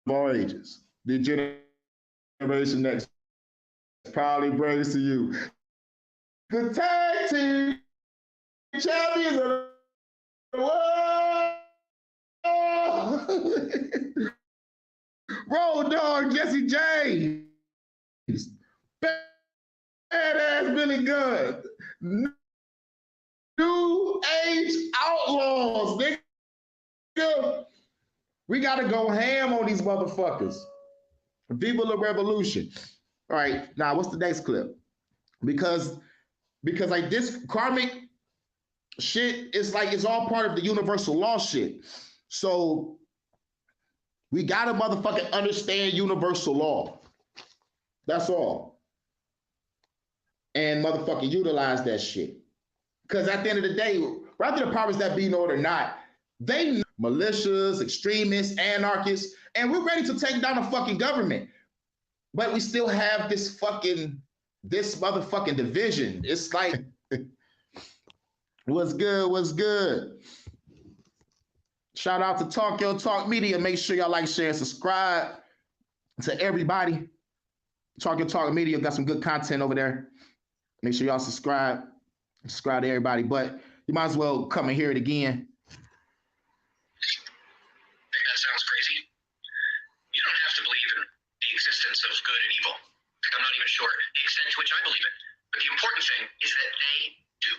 all ages, the generation next proudly brings to you the tag team champions of the world. Road Dogg Jesse James. Badass Billy Gunn. New Age Outlaws, nigga. We gotta go ham on these motherfuckers. Viva la Revolution. All right, now what's the next clip? Because like this karmic shit is like it's all part of the universal law shit. So we gotta motherfucking understand universal law. That's all. And motherfucking utilize that shit. Because at the end of the day, whether the powers that be know it or not, they know militias, extremists, anarchists, and we're ready to take down the fucking government. But we still have this motherfucking division. It's like, what's good, what's good? Shout out to Talk Your Talk Media. Make sure y'all like, share, and subscribe to everybody. Talk Your Talk Media got some good content over there. Make sure y'all subscribe to everybody. But you might as well come and hear it again. Think that sounds crazy? You don't have to believe in the existence of good and evil. I'm not even sure the extent to which I believe it. But the important thing is that they do.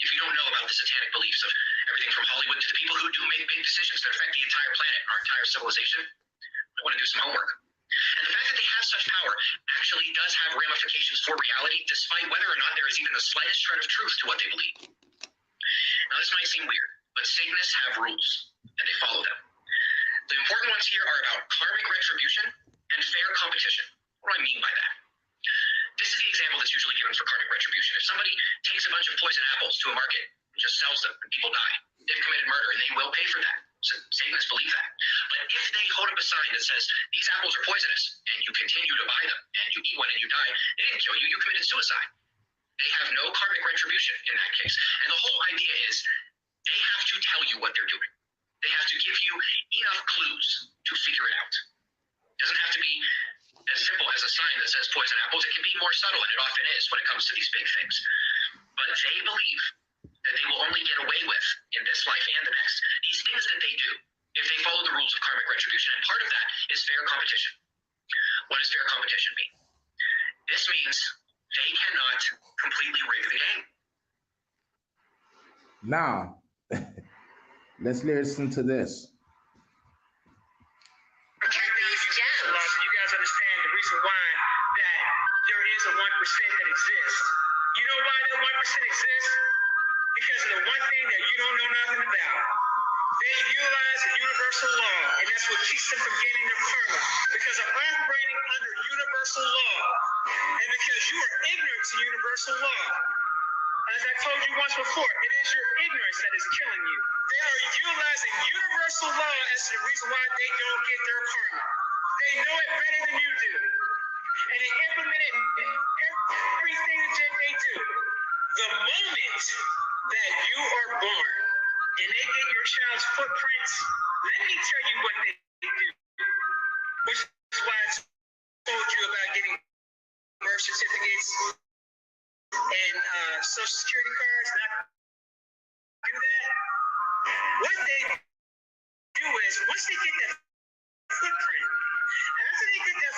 If you don't know about the satanic beliefs of everything from Hollywood to the people who do make big decisions that affect the entire planet and our entire civilization, I want to do some homework. And the fact that they have such power actually does have ramifications for reality, despite whether or not there is even the slightest shred of truth to what they believe. Now, this might seem weird, but Satanists have rules, and they follow them. The important ones here are about karmic retribution and fair competition. What do I mean by that? This is the example that's usually given for karmic retribution. If somebody takes a bunch of poison apples to a market and just sells them and people die, they've committed murder and they will pay for that. So Satanists believe that. But if they hold up a sign that says, these apples are poisonous, and you continue to buy them, and you eat one and you die, they didn't kill you, you committed suicide. They have no karmic retribution in that case. And the whole idea is, they have to tell you what they're doing. They have to give you enough clues to figure it out. It doesn't have to be as simple as a sign that says poison apples. It can be more subtle, and it often is when it comes to these big things. But they believe that they will only get away with in this life and the next these things that they do if they follow the rules of karmic retribution. And part of that is fair competition. What does fair competition mean? This means they cannot completely rig the game. Now, let's listen to this. You guys understand the reason why that there is a 1% that exists. You know why that 1% exists? Because of the one thing that you don't know nothing about. They utilize the universal law, and that's what keeps them from getting their karma. Because of operating under universal law, and because you are ignorant to universal law. As I told you once before, it is your ignorance that is killing you. They are utilizing universal law as the reason why they don't get their karma. They know it better than you do. And they implement it in everything that they do. The moment that you are born and they get your child's footprints, let me tell you what they do. Which is why I told you about getting birth certificates and social security cards, not do that. What they do is, once they get that footprint, after they get that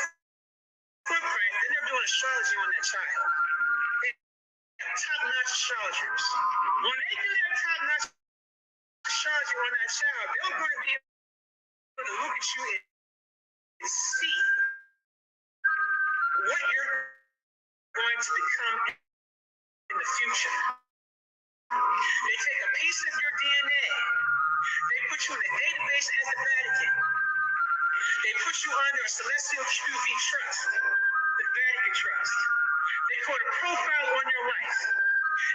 footprint, then they're doing astrology on that child. They have top-notch astrologers. When they do that top-notch astrology on that child, they're going to be able to look at you and see what you're going to become in the future. They take a piece of your DNA, they put you in a database at the Vatican. They put you under a celestial QV trust, the Vatican Trust. They put a profile on your life.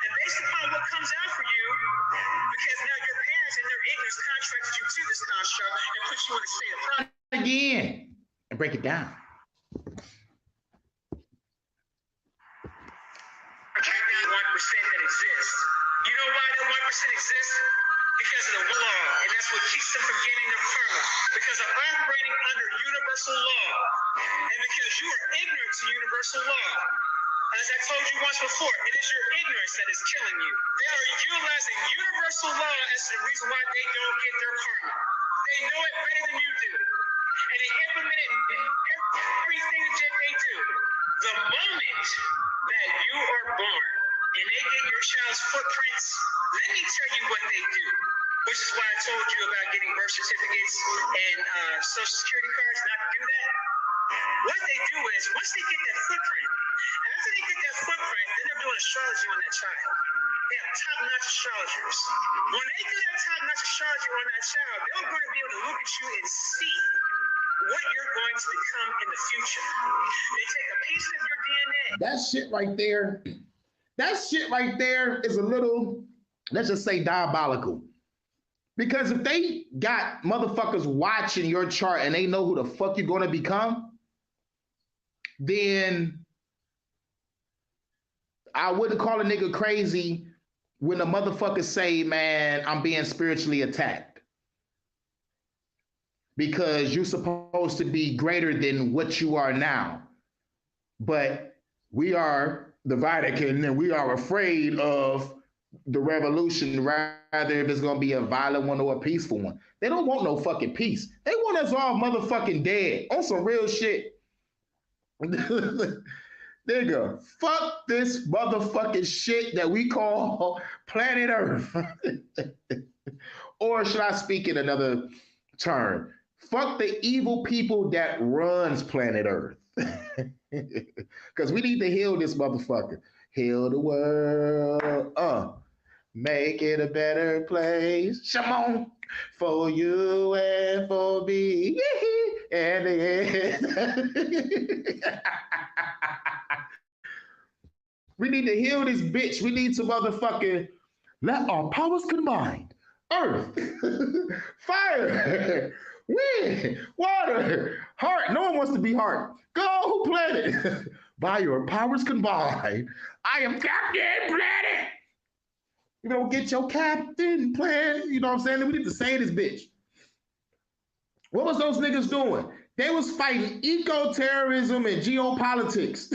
And based upon what comes out for you, because now your parents in their ignorance contracted you to this construct and put you in a state of pride. Again, and break it down. That 1% that exists. You know why that 1% exists? Because of the law, and that's what keeps them from getting their karma. Because of operating under universal law, and because you are ignorant to universal law. As I told you once before, it is your ignorance that is killing you. They are utilizing universal law as the reason why they don't get their karma. They know it better than you do. And they implement it in everything that they do. The moment that you are born and they get your child's footprints, let me tell you what they do. Which is why I told you about getting birth certificates and social security cards, not to do that. What they do is, once they get that footprint, and after they get that footprint, then they're doing astrology on that child. They have top-notch astrologers. When they do that top-notch astrology on that child, they're going to be able to look at you and see what you're going to become in the future. They take a piece of your DNA. That shit right there is a little, let's just say, diabolical. Because if they got motherfuckers watching your chart and they know who the fuck you're going to become, then I wouldn't call a nigga crazy when the motherfuckers say, man, I'm being spiritually attacked. Because you're supposed to be greater than what you are now. But we are the Vatican and we are afraid of the revolution, rather if it's going to be a violent one or a peaceful one. They don't want no fucking peace. They want us all motherfucking dead on some real shit. Nigga, fuck this motherfucking shit that we call planet Earth. Or should I speak in another term? Fuck the evil people that runs planet Earth. Because we need to heal this motherfucker. Heal the world. Make it a better place. Shimon, for you and for me. And we need to heal this bitch. We need to motherfucking let our powers combine. Earth, fire, wind, water, heart. No one wants to be heart. Go planet. By your powers combined, I am Captain Planet. You know, get your Captain Planet. You know what I'm saying? We need to say this bitch. What was those niggas doing? They was fighting eco-terrorism and geopolitics.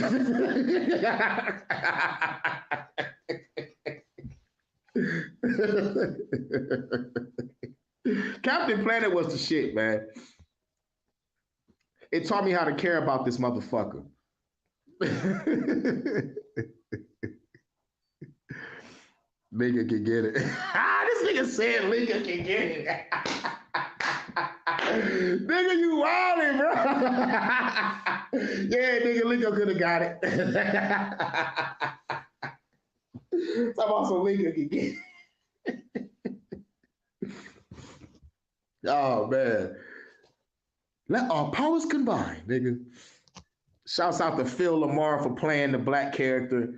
Captain Planet was the shit, man. It taught me how to care about this motherfucker. Nigga can get it. This nigga said nigga can get it. Nigga, you wildin', bro. Yeah, nigga, Lingo could have got it. Talk about some Lingo can get it. Oh, man. Let our powers combine, nigga. Shouts out to Phil Lamar for playing the black character.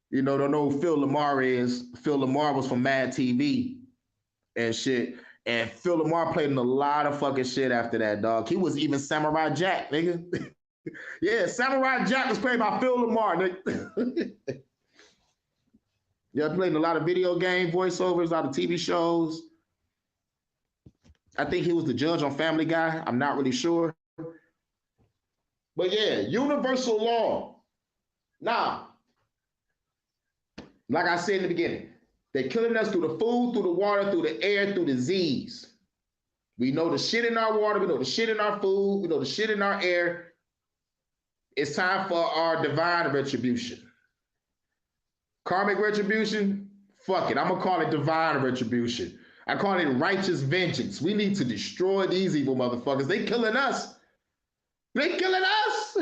You know, don't know who Phil Lamar is. Phil Lamar was from Mad TV and shit. And Phil Lamar played in a lot of fucking shit after that, dog. He was even Samurai Jack, nigga. Yeah, Samurai Jack was played by Phil Lamar, nigga. Yeah, played in a lot of video game voiceovers, a lot of TV shows. I think he was the judge on Family Guy. I'm not really sure. But yeah, universal law. Now, like I said in the beginning, they're killing us through the food, through the water, through the air, through disease. We know the shit in our water, we know the shit in our food, we know the shit in our air. It's time for our divine retribution. Karmic retribution, fuck it. I'm gonna call it divine retribution. I call it righteous vengeance. We need to destroy these evil motherfuckers. They killing us. They killing us.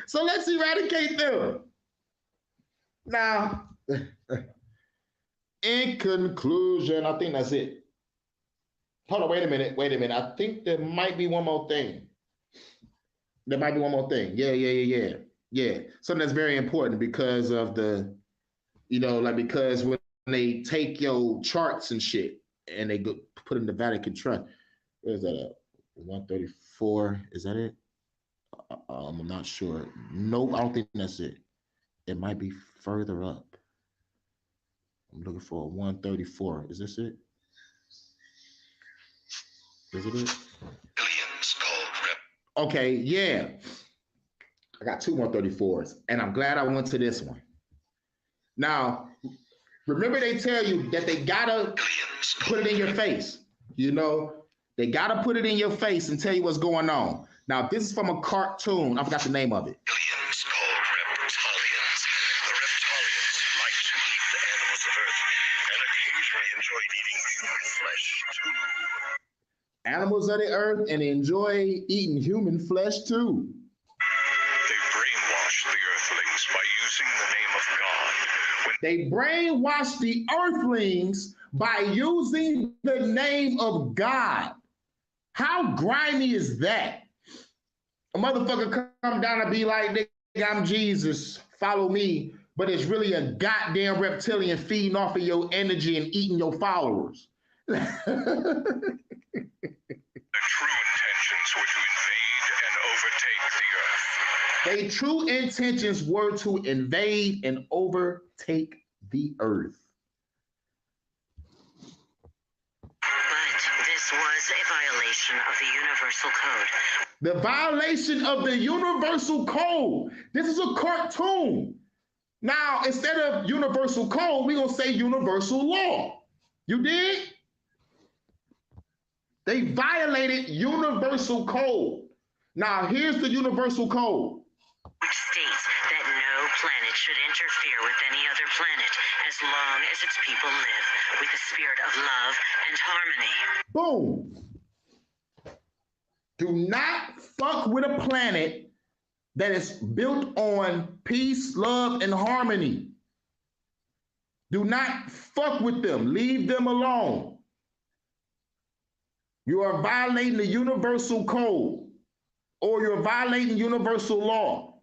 So let's eradicate them. Now, in conclusion, I think that's it. Hold on, wait a minute. I think there might be one more thing. Yeah. Something that's very important because of the, you know, like because when they take your charts and shit and they go put in the Vatican Trust, where is that at? 134, is that it? I'm not sure. Nope, I don't think that's it. It might be further up. I'm looking for 134. Is this it? Is it it? Okay, yeah. I got 2 134s, and I'm glad I went to this one. Now, remember they tell you that they gotta put it in your face. You know, they gotta put it in your face and tell you what's going on. Now, this is from a cartoon. I forgot the name of it. Aliens called reptilians. The reptilians like to eat the animals of Earth and occasionally enjoyed eating human flesh too. Animals of the earth and enjoy eating human flesh too. They brainwash the Earthlings by using the name of God. They brainwash the earthlings by using the name of God. How grimy is that? A motherfucker come down and be like, nigga, I'm Jesus, follow me. But it's really a goddamn reptilian feeding off of your energy and eating your followers. Their true intentions were to invade and overtake the Earth. Their true intentions were to invade and overtake the Earth. But this was a violation of the Universal Code. The violation of the Universal Code. This is a cartoon. Now, instead of Universal Code, we're going to say Universal Law. You dig? They violated Universal Code. Now, here's the Universal Code. Which states that no planet should interfere with any other planet as long as its people live with a spirit of love and harmony. Boom. Do not fuck with a planet that is built on peace, love, and harmony. Do not fuck with them. Leave them alone. You are violating the Universal Code, or you're violating Universal Law.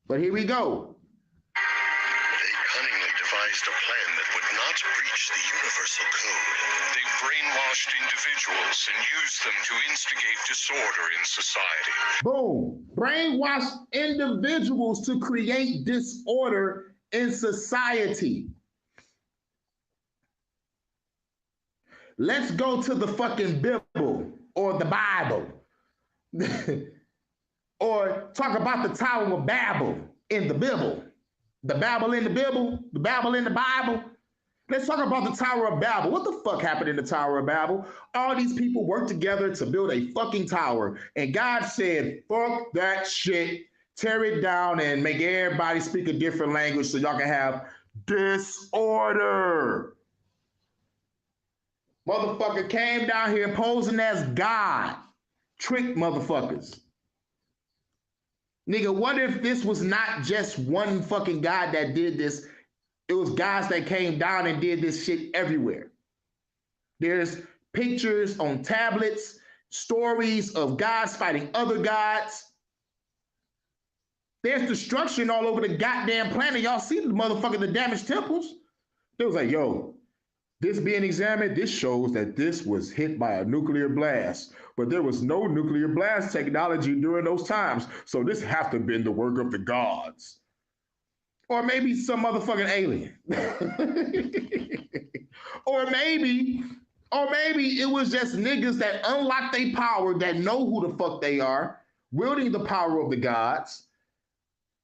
But here we go. They cunningly devised a plan that would not breach the Universal Code. They brainwashed individuals and used them to instigate disorder in society. Boom. Brainwash individuals to create disorder in society. Let's go to the fucking Bible or the Bible. Or talk about the Tower of Babel in the Bible. The Babel in the Bible, the Babel in the Bible. Let's talk about the Tower of Babel. What the fuck happened in the Tower of Babel? All these people worked together to build a fucking tower. And God said, fuck that shit. Tear it down and make everybody speak a different language so y'all can have disorder. Motherfucker came down here posing as God. Trick motherfuckers. Nigga, what if this was not just one fucking guy that did this? It was guys that came down and did this shit everywhere. There's pictures on tablets, stories of guys fighting other gods. There's destruction all over the goddamn planet. Y'all see the motherfucker, the damaged temples? It was like, yo, this being examined, this shows that this was hit by a nuclear blast. But there was no nuclear blast technology during those times. So this have to have been the work of the gods. Or maybe some motherfucking alien. or maybe it was just niggas that unlock their power, that know who the fuck they are, wielding the power of the gods.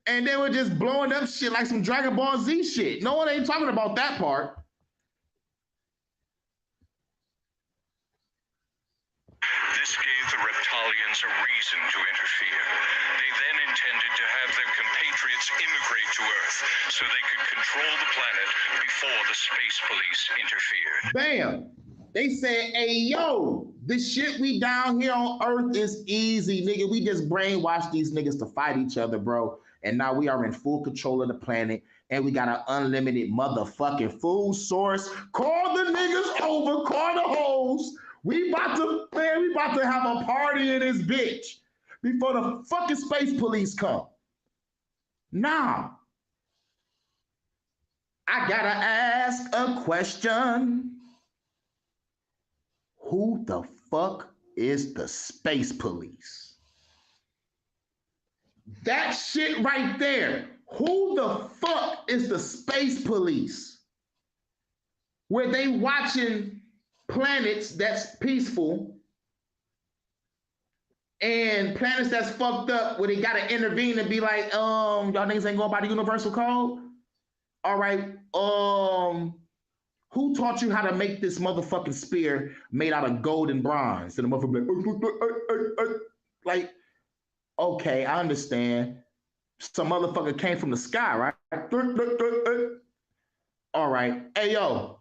And they were just blowing up shit like some Dragon Ball Z shit. No one ain't talking about that part. This gave the reptilians a reason to interfere. They then intended to have their compatriots immigrate to Earth so they could control the planet before the space police interfered. Bam! They said, hey, yo, this shit we down here on Earth is easy, nigga. We just brainwashed these niggas to fight each other, bro. And now we are in full control of the planet. And we got an unlimited motherfucking food source. Call the niggas over, call the hoes. We about to have a party in this bitch before the fucking space police come. Now, I gotta ask a question. Who the fuck is the space police? That shit right there. Who the fuck is the space police? Were they watching planets that's peaceful And planets that's fucked up where they gotta intervene and be like, y'all niggas ain't going by the universal code. All right, who taught you how to make this motherfucking spear made out of gold and bronze? And the motherfucker like, okay, I understand. Some motherfucker came from the sky, right? All right, hey yo,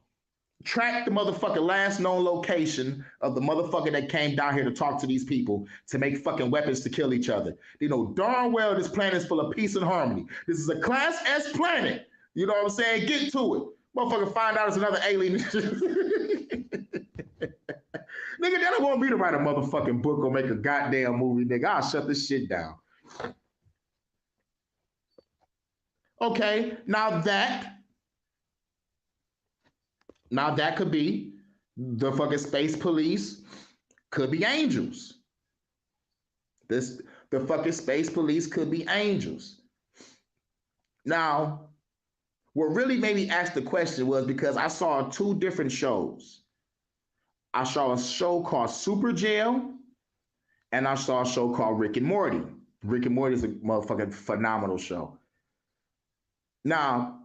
track the motherfucking last known location of the motherfucker that came down here to talk to these people to make fucking weapons to kill each other. You know darn well this planet is full of peace and harmony. This is a Class S planet. You know what I'm saying? Get to it. Motherfucker find out it's another alien. Nigga, they don't want me to write a motherfucking book or make a goddamn movie, nigga. I'll shut this shit down. Okay, now that could be the fucking space police, could be angels. The fucking space police could be angels. Now, what really made me ask the question was because I saw 2 different shows. I saw a show called Super Jail, and I saw a show called Rick and Morty. Rick and Morty is a motherfucking phenomenal show. Now,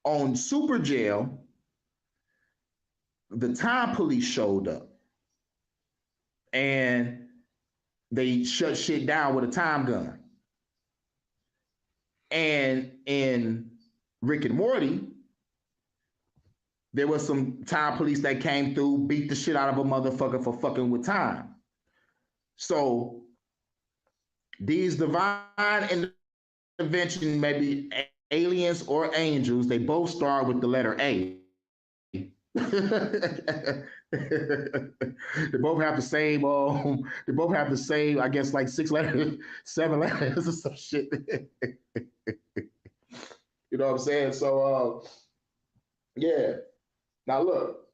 on Super Jail, the time police showed up and they shut shit down with a time gun. And in Rick and Morty, there was some time police that came through, beat the shit out of a motherfucker for fucking with time. So these divine intervention, maybe aliens or angels, they both start with the letter A. They both have the same, I guess, like 6 letters, 7 letters or some shit. You know what I'm saying? So, yeah. Now look,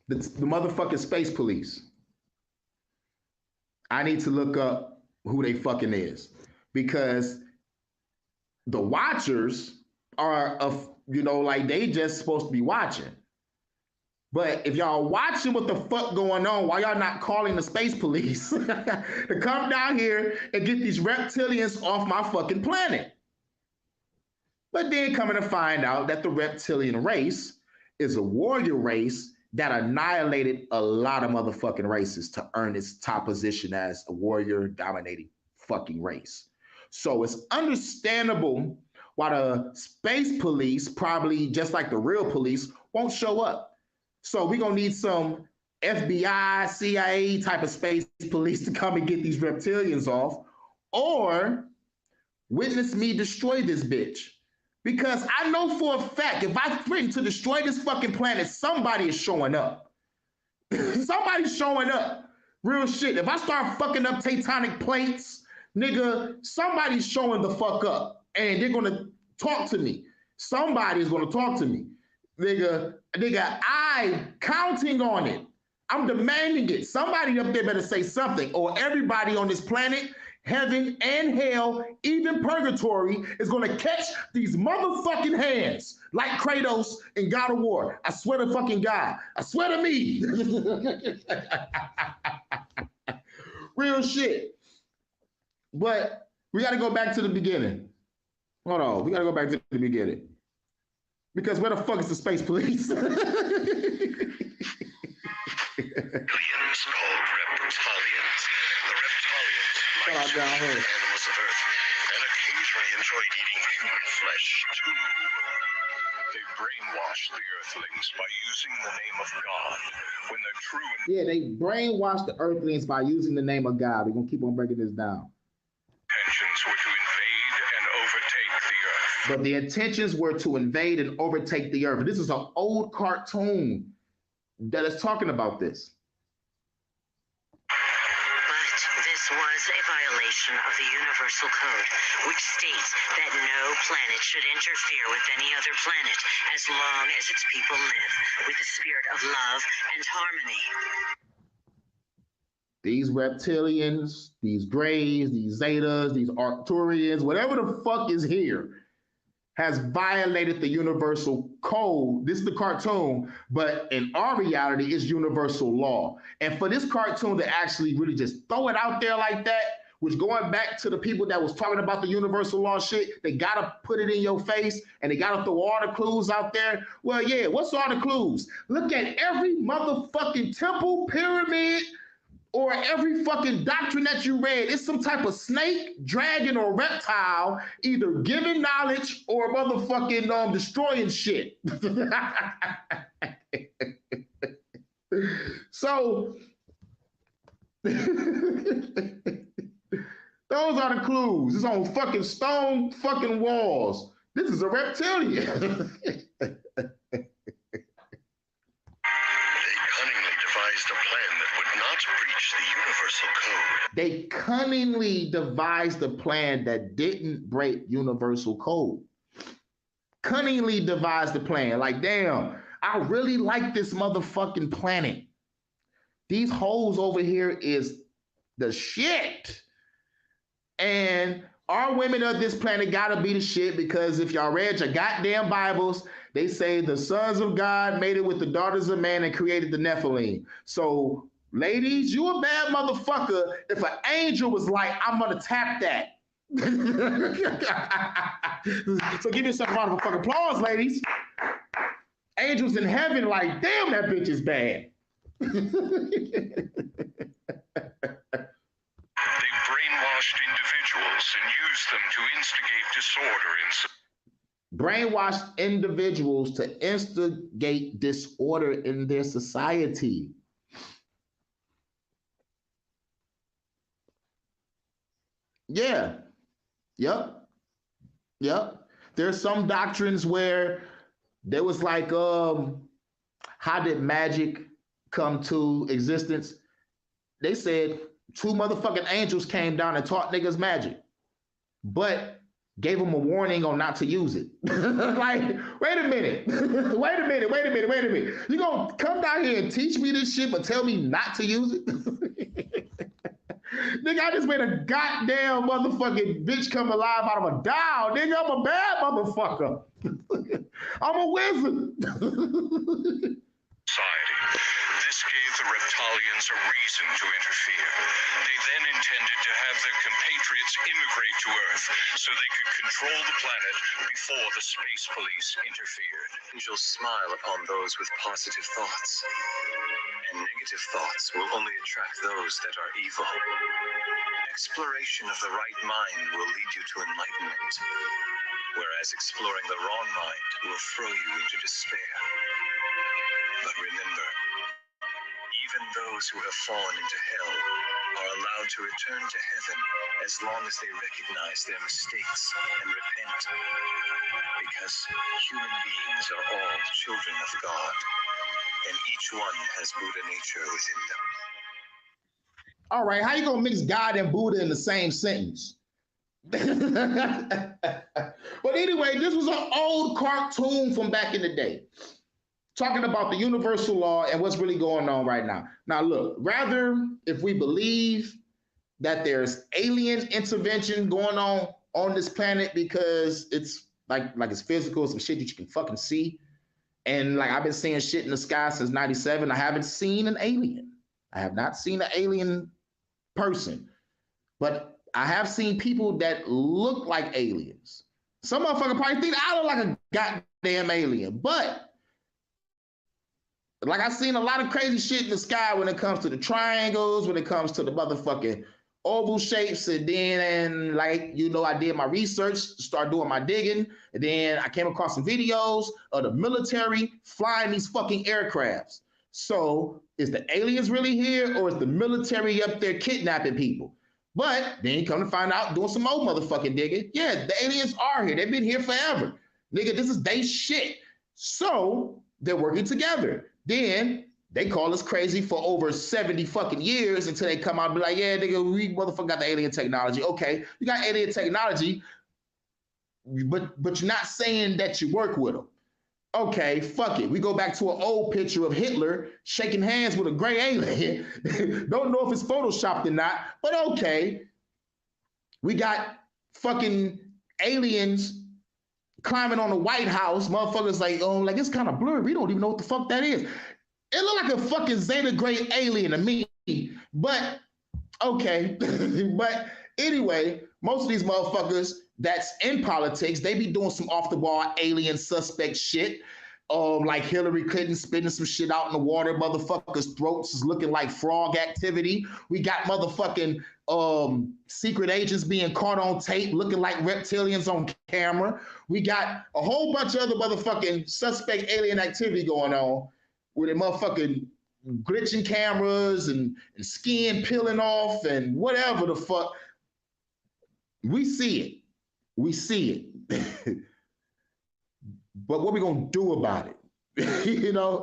the motherfucking space police. I need to look up who they fucking is, because the Watchers are like they just supposed to be watching. But if y'all watching what the fuck going on, why y'all not calling the space police to come down here and get these reptilians off my fucking planet? But then coming to find out that the reptilian race is a warrior race that annihilated a lot of motherfucking races to earn its top position as a warrior dominating fucking race. So it's understandable why the space police, probably just like the real police, won't show up. So we're gonna need some FBI, CIA type of space police to come and get these reptilians off, or witness me destroy this bitch. Because I know for a fact, if I threaten to destroy this fucking planet, somebody is showing up. Somebody's showing up. Real shit. If I start fucking up tectonic plates, nigga, somebody's showing the fuck up. And they're gonna talk to me. Somebody's gonna talk to me. Nigga, I'm counting on it. I'm demanding it. Somebody up there better say something, or everybody on this planet, heaven and hell, even purgatory, is gonna catch these motherfucking hands like Kratos in God of War. I swear to fucking God. I swear to me. Real shit. But we gotta go back to the beginning. Hold on, we gotta go back to the beginning. Because where the fuck is the space police? Aliens called reptilians. The reptilians like animals of Earth and occasionally enjoyed eating human flesh too. They brainwashed the Earthlings by using the name of God when their true... Yeah, they brainwashed the Earthlings by using the name of God. We're gonna keep on breaking this down. Intentions were to invade and overtake the Earth. But the intentions were to invade and overtake the Earth. This is an old cartoon that is talking about this. But this was a violation of the Universal Code, which states that no planet should interfere with any other planet as long as its people live with a spirit of love and harmony. These reptilians, these Greys, these Zetas, these Arcturians, whatever the fuck is here, has violated the universal code. This is the cartoon, but in our reality, it's universal law. And for this cartoon to actually really just throw it out there like that, which going back to the people that was talking about the universal law shit, they gotta put it in your face and they gotta throw all the clues out there. Well, yeah, what's all the clues? Look at every motherfucking temple, pyramid, or every fucking doctrine that you read. It's some type of snake, dragon, or reptile either giving knowledge or motherfucking destroying shit. So those are the clues. It's on fucking stone fucking walls. This is a reptilian. They cunningly devised a plan that didn't breach the universal code. Cunningly devised the plan. Like, damn, I really like this motherfucking planet. These hoes over here is the shit. And our women of this planet gotta be the shit, because if y'all read your goddamn Bibles, they say the sons of God made it with the daughters of man and created the Nephilim. So ladies, you a bad motherfucker if an angel was like, I'm gonna tap that. So give yourself a round of fucking applause, ladies. Angels in heaven like, damn, that bitch is bad. They brainwashed individuals and used them to instigate disorder in brainwashed individuals to instigate disorder in their society. Yeah. Yep. There's some doctrines where there was like, how did magic come to existence? They said 2 motherfucking angels came down and taught niggas magic, but gave them a warning on not to use it. Like, wait a minute. Wait a minute. You gonna come down here and teach me this shit, but tell me not to use it? Nigga, I just made a goddamn motherfucking bitch come alive out of a doll. Nigga, I'm a bad motherfucker. I'm a wizard. society. This gave the Reptilians a reason to interfere. They then intended to have their compatriots immigrate to Earth so they could control the planet before the space police interfered. Angels smile upon those with positive thoughts, and negative thoughts will only attract those that are evil. Exploration of the right mind will lead you to enlightenment, whereas exploring the wrong mind will throw you into despair. But remember, even those who have fallen into hell are allowed to return to heaven as long as they recognize their mistakes and repent. Because human beings are all children of God, and each one has Buddha nature within them. All right, how you gonna mix God and Buddha in the same sentence? But anyway, this was an old cartoon from back in the day, talking about the universal law and what's really going on right now. Now, look, rather if we believe that there's alien intervention going on this planet because it's like it's physical, some shit that you can fucking see, and like I've been seeing shit in the sky since '97, I haven't seen an alien. I have not seen an alien person, but I have seen people that look like aliens. Some motherfucker probably think I look like a goddamn alien, but like I've seen a lot of crazy shit in the sky when it comes to the triangles, when it comes to the motherfucking oval shapes, and then like, you know, I did my research, start doing my digging, and then I came across some videos of the military flying these fucking aircrafts. So is the aliens really here, or is the military up there kidnapping people? But then you come to find out, doing some old motherfucking digging, yeah, the aliens are here. They've been here forever. Nigga, this is they shit. So they're working together. Then they call us crazy for over 70 fucking years until they come out and be like, yeah, nigga, we motherfucker got the alien technology. Okay, you got alien technology, but you're not saying that you work with them. Okay, fuck it. We go back to an old picture of Hitler shaking hands with a gray alien. Don't know if it's photoshopped or not, but okay. We got fucking aliens climbing on the White House. Motherfuckers like, oh, like it's kind of blurry. We don't even know what the fuck that is. It looked like a fucking Zeta grade alien to me. But okay. But anyway, most of these motherfuckers that's in politics, they be doing some off the wall alien suspect shit. Like Hillary Clinton spitting some shit out in the water. Motherfuckers' throats is looking like frog activity. We got motherfucking secret agents being caught on tape looking like reptilians on camera. We got a whole bunch of other motherfucking suspect alien activity going on with the motherfucking glitching cameras and skin peeling off and whatever the fuck. We see it. We see it. But what we gonna do about it? You know?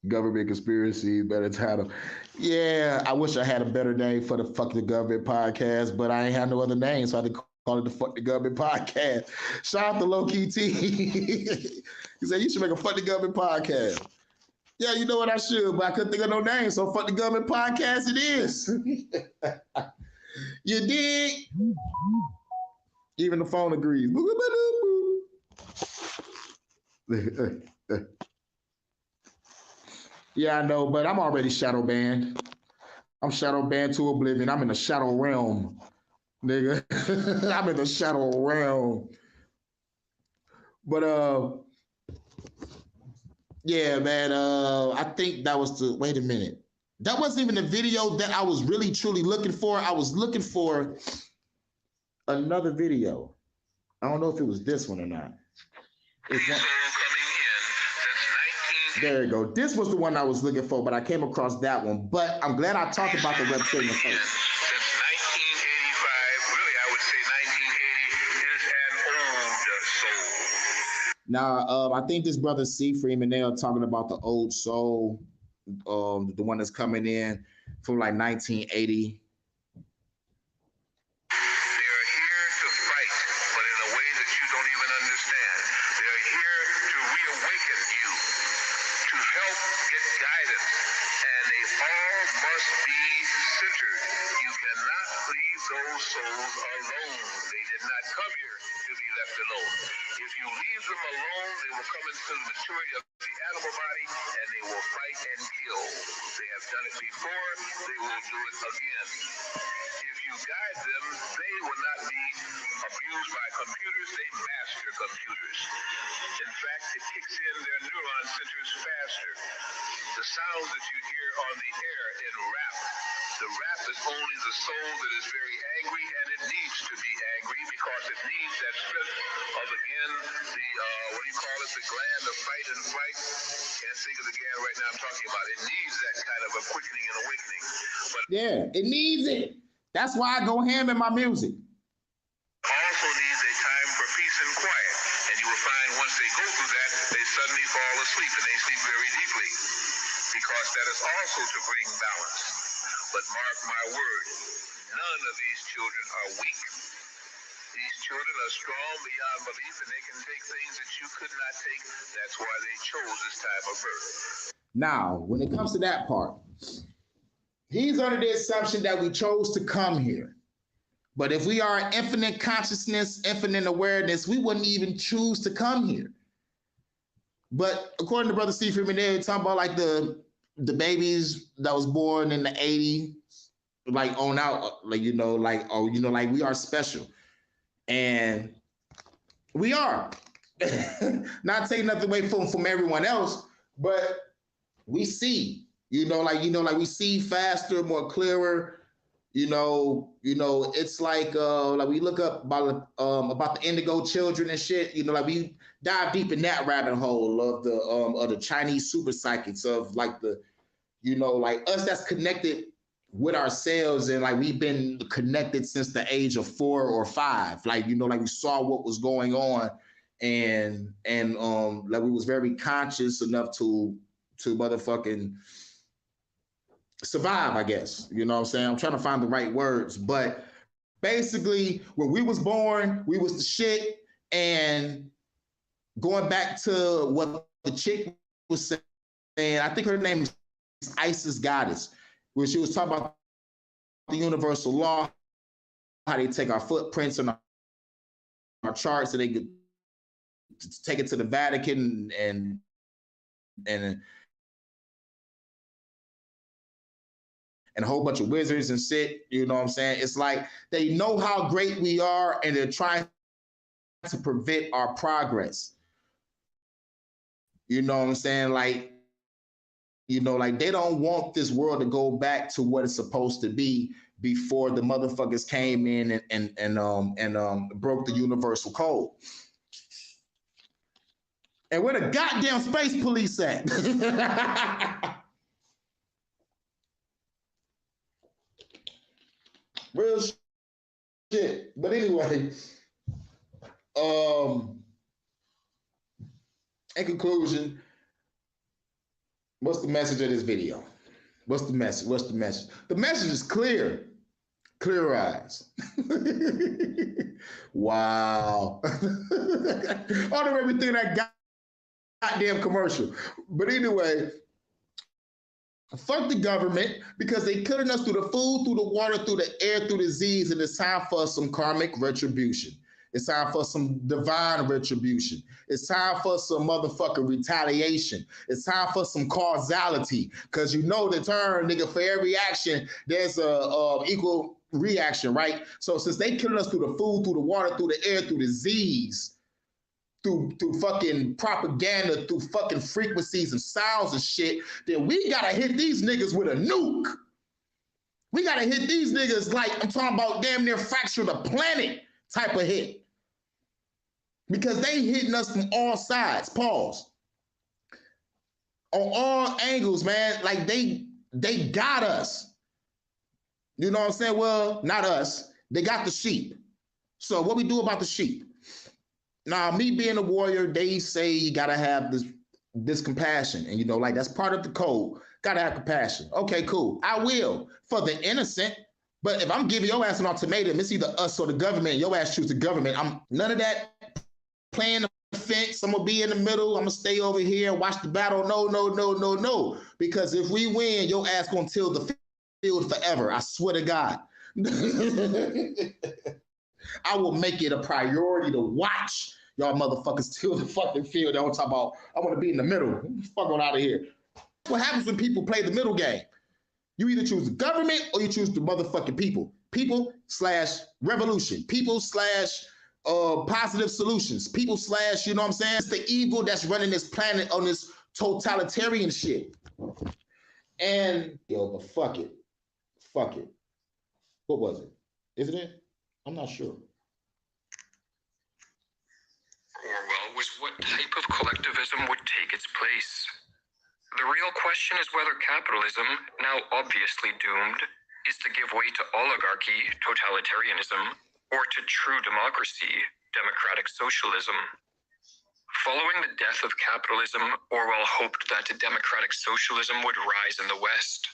Government conspiracy, better title. Yeah, I wish I had a better name for the Fuck the Government podcast, but I ain't have no other name, so I had to call it the Fuck the Government podcast. Shout out to Low Key T. He said, you should make a Fuck the Government podcast. Yeah, you know what, I should, but I couldn't think of no name, so Fuck the Government podcast it is. You dig? Even the phone agrees. Yeah, I know, but I'm already shadow banned. I'm shadow banned to oblivion. I'm in the shadow realm, nigga. I'm in the shadow realm. But yeah, man. I think that was the. Wait a minute. That wasn't even the video that I was really truly looking for. I was looking for another video. I don't know if it was this one or not. There you go. This was the one I was looking for, but I came across that one. But I'm glad I talked about the reptilian face. Since 1985, really, I would say 1980 is an old soul. Now, I think this brother C. Freeman, they are talking about the old soul, the one that's coming in from like 1980. Yeah, it needs it. That's why I go ham in my music. Also needs a time for peace and quiet. And you will find once they go through that, they suddenly fall asleep and they sleep very deeply. Because that is also to bring balance. But mark my word, none of these children are weak. These children are strong beyond belief and they can take things that you could not take. That's why they chose this time of birth. Now, when it comes to that part, he's under the assumption that we chose to come here. But if we are infinite consciousness, infinite awareness, we wouldn't even choose to come here. But according to Brother Steve Freeman, they're talking about like the babies that was born in the 80s, like on out, like, you know, like, oh, you know, like we are special. And we are. Not taking nothing away from everyone else, but we see. You know, like we see faster, more clearer. You know, it's like we look up about the indigo children and shit. You know, like we dive deep in that rabbit hole of the Chinese super psychics of like the, you know, like us that's connected with ourselves and like we've been connected since the age of 4 or 5. Like, you know, like we saw what was going on and like we was very conscious enough to motherfucking survive, I guess. You know what I'm saying? I'm trying to find the right words, but basically when we was born, we was the shit. And going back to what the chick was saying, I think her name is Isis Goddess, where she was talking about the the universal law, how they take our footprints and our charts, and they could take it to the Vatican and a whole bunch of wizards and shit. You know what I'm saying? It's like they know how great we are, and they're trying to prevent our progress. You know what I'm saying? Like, you know, like they don't want this world to go back to what it's supposed to be before the motherfuckers came in and broke the universal code. And where the goddamn space police at? Real shit. But anyway, in conclusion, what's the message of this video? What's the message? What's the message? The message is clear. Clear eyes. Wow. On everything that goddamn commercial. But anyway, fuck the government, because they killing us through the food, through the water, through the air, through the disease, and it's time for some karmic retribution. It's time for some divine retribution. It's time for some motherfucking retaliation. It's time for some causality, because you know the term, nigga, for every action, there's a equal reaction, right? So since they killing us through the food, through the water, through the air, through disease, through fucking propaganda, through fucking frequencies and sounds and shit, then we gotta hit these niggas with a nuke. We gotta hit these niggas like, I'm talking about damn near fracture the planet type of hit. Because they hitting us from all sides, pause. On all angles, man, like they got us. You know what I'm saying? Well, not us, they got the sheep. So what we do about the sheep? Now, me being a warrior, they say you gotta have this compassion. And you know, like that's part of the code. Gotta have compassion. Okay, cool. I will for the innocent. But if I'm giving your ass an ultimatum, it's either us or the government. Your ass choose the government. I'm none of that playing the fence. I'm gonna be in the middle. I'm gonna stay over here and watch the battle. No. Because if we win, your ass gonna till the field forever. I swear to God. I will make it a priority to watch y'all motherfuckers till the fucking field. They don't talk about, I want to be in the middle. Fuck on out of here. What happens when people play the middle game? You either choose the government or you choose the motherfucking people. People / revolution. People / positive solutions. People / you know what I'm saying? It's the evil that's running this planet on this totalitarian shit. And, yo, but fuck it. Fuck it. What was it? Isn't it? I'm not sure. Orwell was what type of collectivism would take its place. The real question is whether capitalism, now obviously doomed, is to give way to oligarchy, totalitarianism, or to true democracy, democratic socialism. Following the death of capitalism, Orwell hoped that democratic socialism would rise in the West.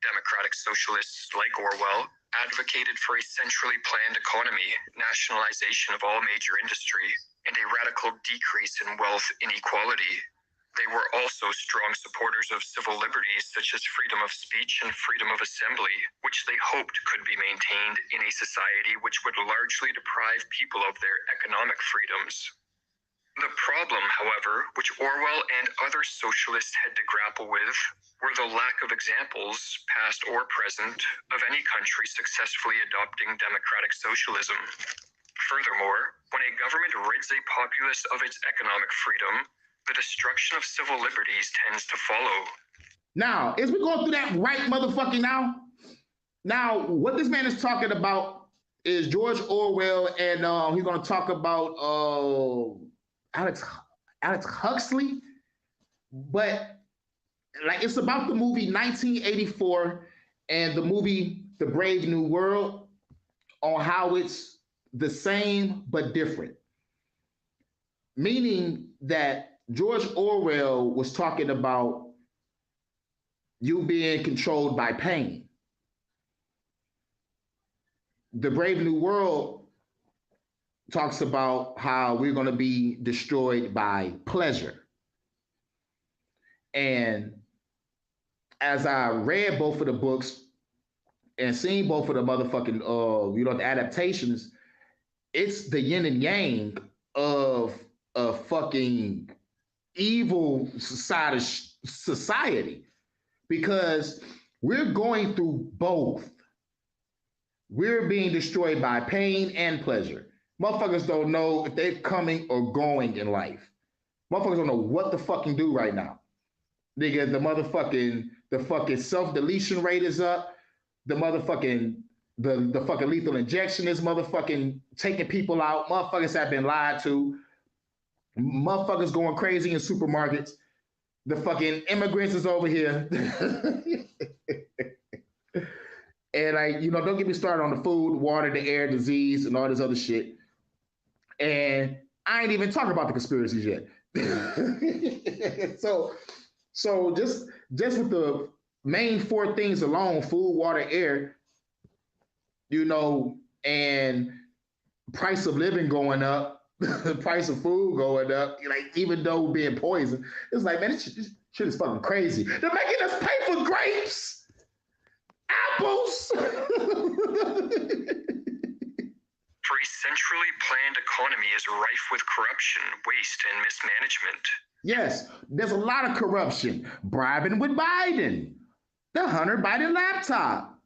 Democratic socialists like Orwell advocated for a centrally planned economy, nationalization of all major industry, and a radical decrease in wealth inequality. They were also strong supporters of civil liberties such as freedom of speech and freedom of assembly, which they hoped could be maintained in a society which would largely deprive people of their economic freedoms. The problem, however, which Orwell and other socialists had to grapple with, were the lack of examples, past or present, of any country successfully adopting democratic socialism. Furthermore, when a government rids a populace of its economic freedom, the destruction of civil liberties tends to follow. Now, is we going through that right motherfucking now? Now, what this man is talking about is George Orwell, and he's going to talk about Alex Huxley, but like it's about the movie 1984 and the movie The Brave New World, on how it's the same but different. Meaning that George Orwell was talking about you being controlled by pain. The Brave New World talks about how we're going to be destroyed by pleasure. And as I read both of the books, and seen both of the motherfucking the adaptations, it's the yin and yang of a fucking evil side of society, because we're going through both. We're being destroyed by pain and pleasure. Motherfuckers don't know if they're coming or going in life. Motherfuckers don't know what to fucking do right now. Nigga, the fucking self-deletion rate is up. The fucking lethal injection is motherfucking taking people out. Motherfuckers have been lied to. Motherfuckers going crazy in supermarkets. The fucking immigrants is over here. And don't get me started on the food, water, the air, disease, and all this other shit. And I ain't even talking about the conspiracies yet. So just with the main four things alone, food, water, air, and price of living going up, the price of food going up, like even though being poisoned, it's like, man, this shit is fucking crazy. They're making us pay for grapes. Apples. For a centrally planned economy is rife with corruption, waste, and mismanagement. Yes, there's a lot of corruption. Bribing with Biden, the Hunter Biden laptop,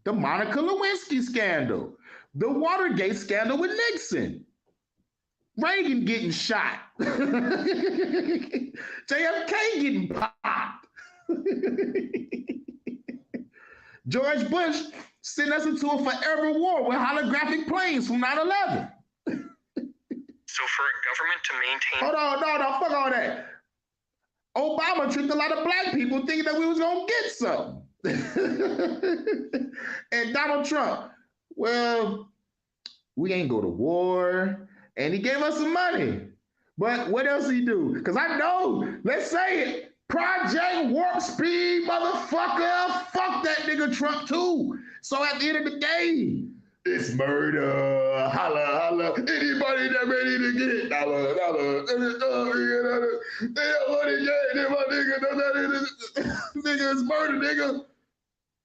the Monica Lewinsky scandal, the Watergate scandal with Nixon, Reagan getting shot, JFK getting popped. George Bush sent us into a forever war with holographic planes from 9/11. So for a government to maintain... Hold on, no, fuck all that. Obama tricked a lot of black people thinking that we was gonna get something. And Donald Trump, well, we ain't go to war, and he gave us some money. But what else he do? Because I know, let's say it, Project Warp Speed, motherfucker. Fuck that nigga Trump too. So at the end of the day, it's murder. Holla, holla. Anybody that ready to get it, dollar. They don't want it yet. My nigga, it's murder, nigga.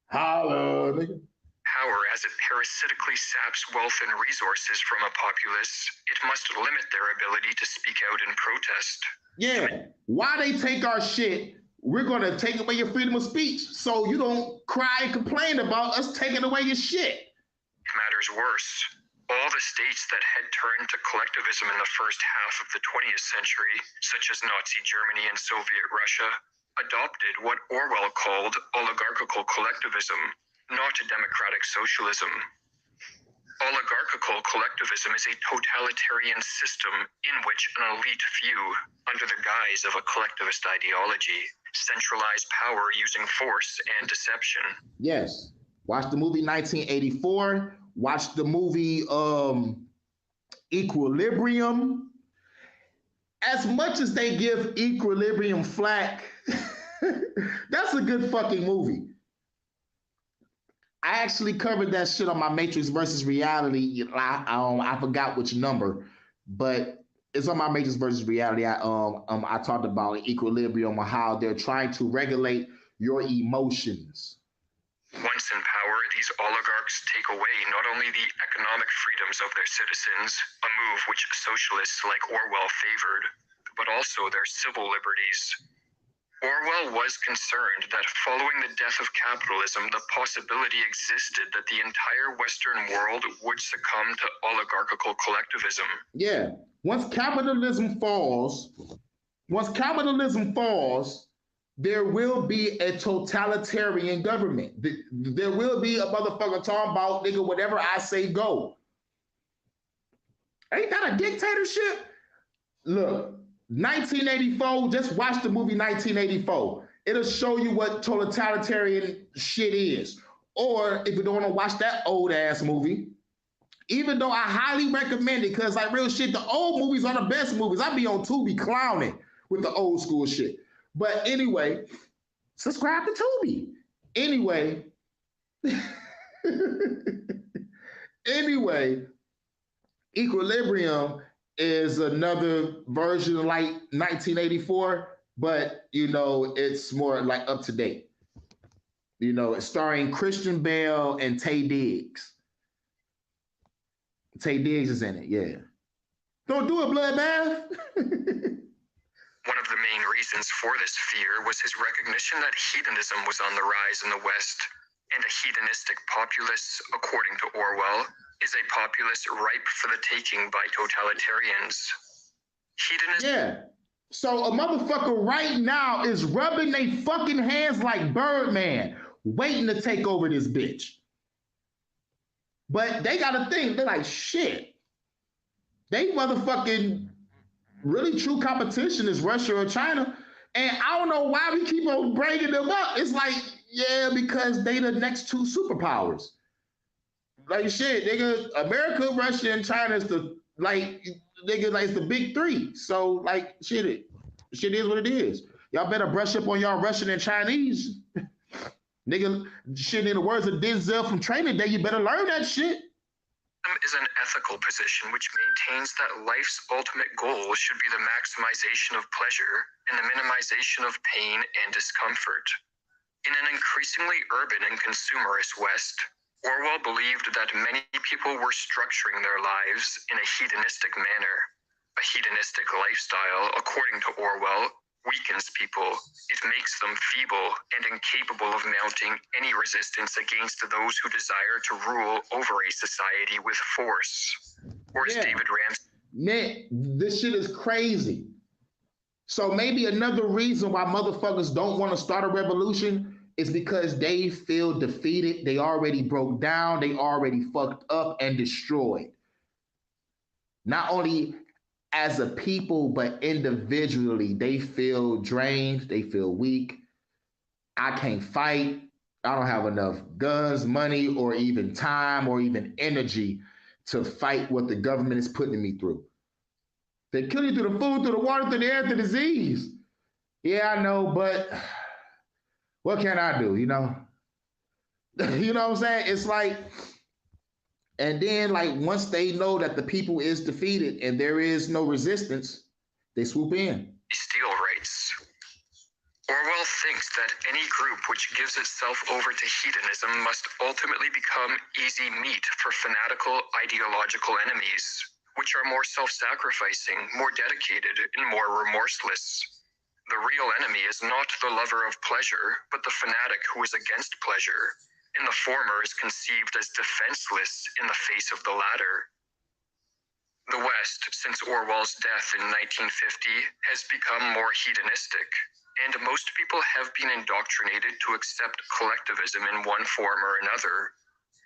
Holla, nigga. Power, as it parasitically saps wealth and resources from a populace, it must limit their ability to speak out and protest. Yeah, why they take our shit, we're gonna take away your freedom of speech so you don't cry and complain about us taking away your shit. Matters worse. All the states that had turned to collectivism in the first half of the 20th century, such as Nazi Germany and Soviet Russia, adopted what Orwell called oligarchical collectivism, not democratic socialism. Oligarchical collectivism is a totalitarian system in which an elite few, under the guise of a collectivist ideology, centralize power using force and deception. Yes. Watch the movie 1984. Watch the movie Equilibrium. As much as they give Equilibrium flack, that's a good fucking movie. I actually covered that shit on my Matrix versus Reality. I forgot which number, but it's on my Matrix versus Reality. I talked about Equilibrium, how they're trying to regulate your emotions. Once in power, these oligarchs take away not only the economic freedoms of their citizens, a move which socialists like Orwell favored, but also their civil liberties. Orwell was concerned that following the death of capitalism, the possibility existed that the entire Western world would succumb to oligarchical collectivism. Yeah, once capitalism falls, there will be a totalitarian government. There will be a motherfucker talking about, nigga, whatever I say, go. Ain't that a dictatorship? Look, 1984, just watch the movie 1984. It'll show you what totalitarian shit is. Or if you don't want to watch that old ass movie, even though I highly recommend it, because like real shit, the old movies are the best movies. I be on Tubi clowning with the old school shit. But anyway, subscribe to Tubi. Anyway, Equilibrium is another version of like 1984, but it's more like up to date. You know, it's starring Christian Bale and Taye Diggs. Taye Diggs is in it, yeah. Don't do it, Bloodbath. One of the main reasons for this fear was his recognition that hedonism was on the rise in the West, and a hedonistic populace, according to Orwell, is a populace ripe for the taking by totalitarians. Hedonism. Yeah. So a motherfucker right now is rubbing their fucking hands like Birdman, waiting to take over this bitch. But they gotta think, they're like, shit. They motherfucking really true competition is Russia or China. And I don't know why we keep on bringing them up. It's like, yeah, because they the next two superpowers. Like shit, nigga, America, Russia, and China is the like the big three. So like shit is what it is. Y'all better brush up on y'all Russian and Chinese. Nigga, shit, in the words of Denzel from Training Day, you better learn that shit. Is an ethical position which maintains that life's ultimate goal should be the maximization of pleasure and the minimization of pain and discomfort. In an increasingly urban and consumerist West, Orwell believed that many people were structuring their lives in a hedonistic manner. A hedonistic lifestyle, according to Orwell, weakens people. It makes them feeble and incapable of mounting any resistance against those who desire to rule over a society with force. Or as David Ramsey. Man, this shit is crazy. So maybe another reason why motherfuckers don't want to start a revolution is because they feel defeated. They already broke down. They already fucked up and destroyed. Not only as a people, but individually, they feel drained. They feel weak. I can't fight. I don't have enough guns, money, or even time, or even energy to fight what the government is putting me through. They kill you through the food, through the water, through the air, through the disease. Yeah, I know, but what can I do, you know? You know what I'm saying? It's like, and then like once they know that the people is defeated and there is no resistance, they swoop in. Steal rights. Orwell thinks that any group which gives itself over to hedonism must ultimately become easy meat for fanatical ideological enemies, which are more self-sacrificing, more dedicated, and more remorseless. The real enemy is not the lover of pleasure, but the fanatic who is against pleasure, and the former is conceived as defenseless in the face of the latter. The West, since Orwell's death in 1950, has become more hedonistic, and most people have been indoctrinated to accept collectivism in one form or another.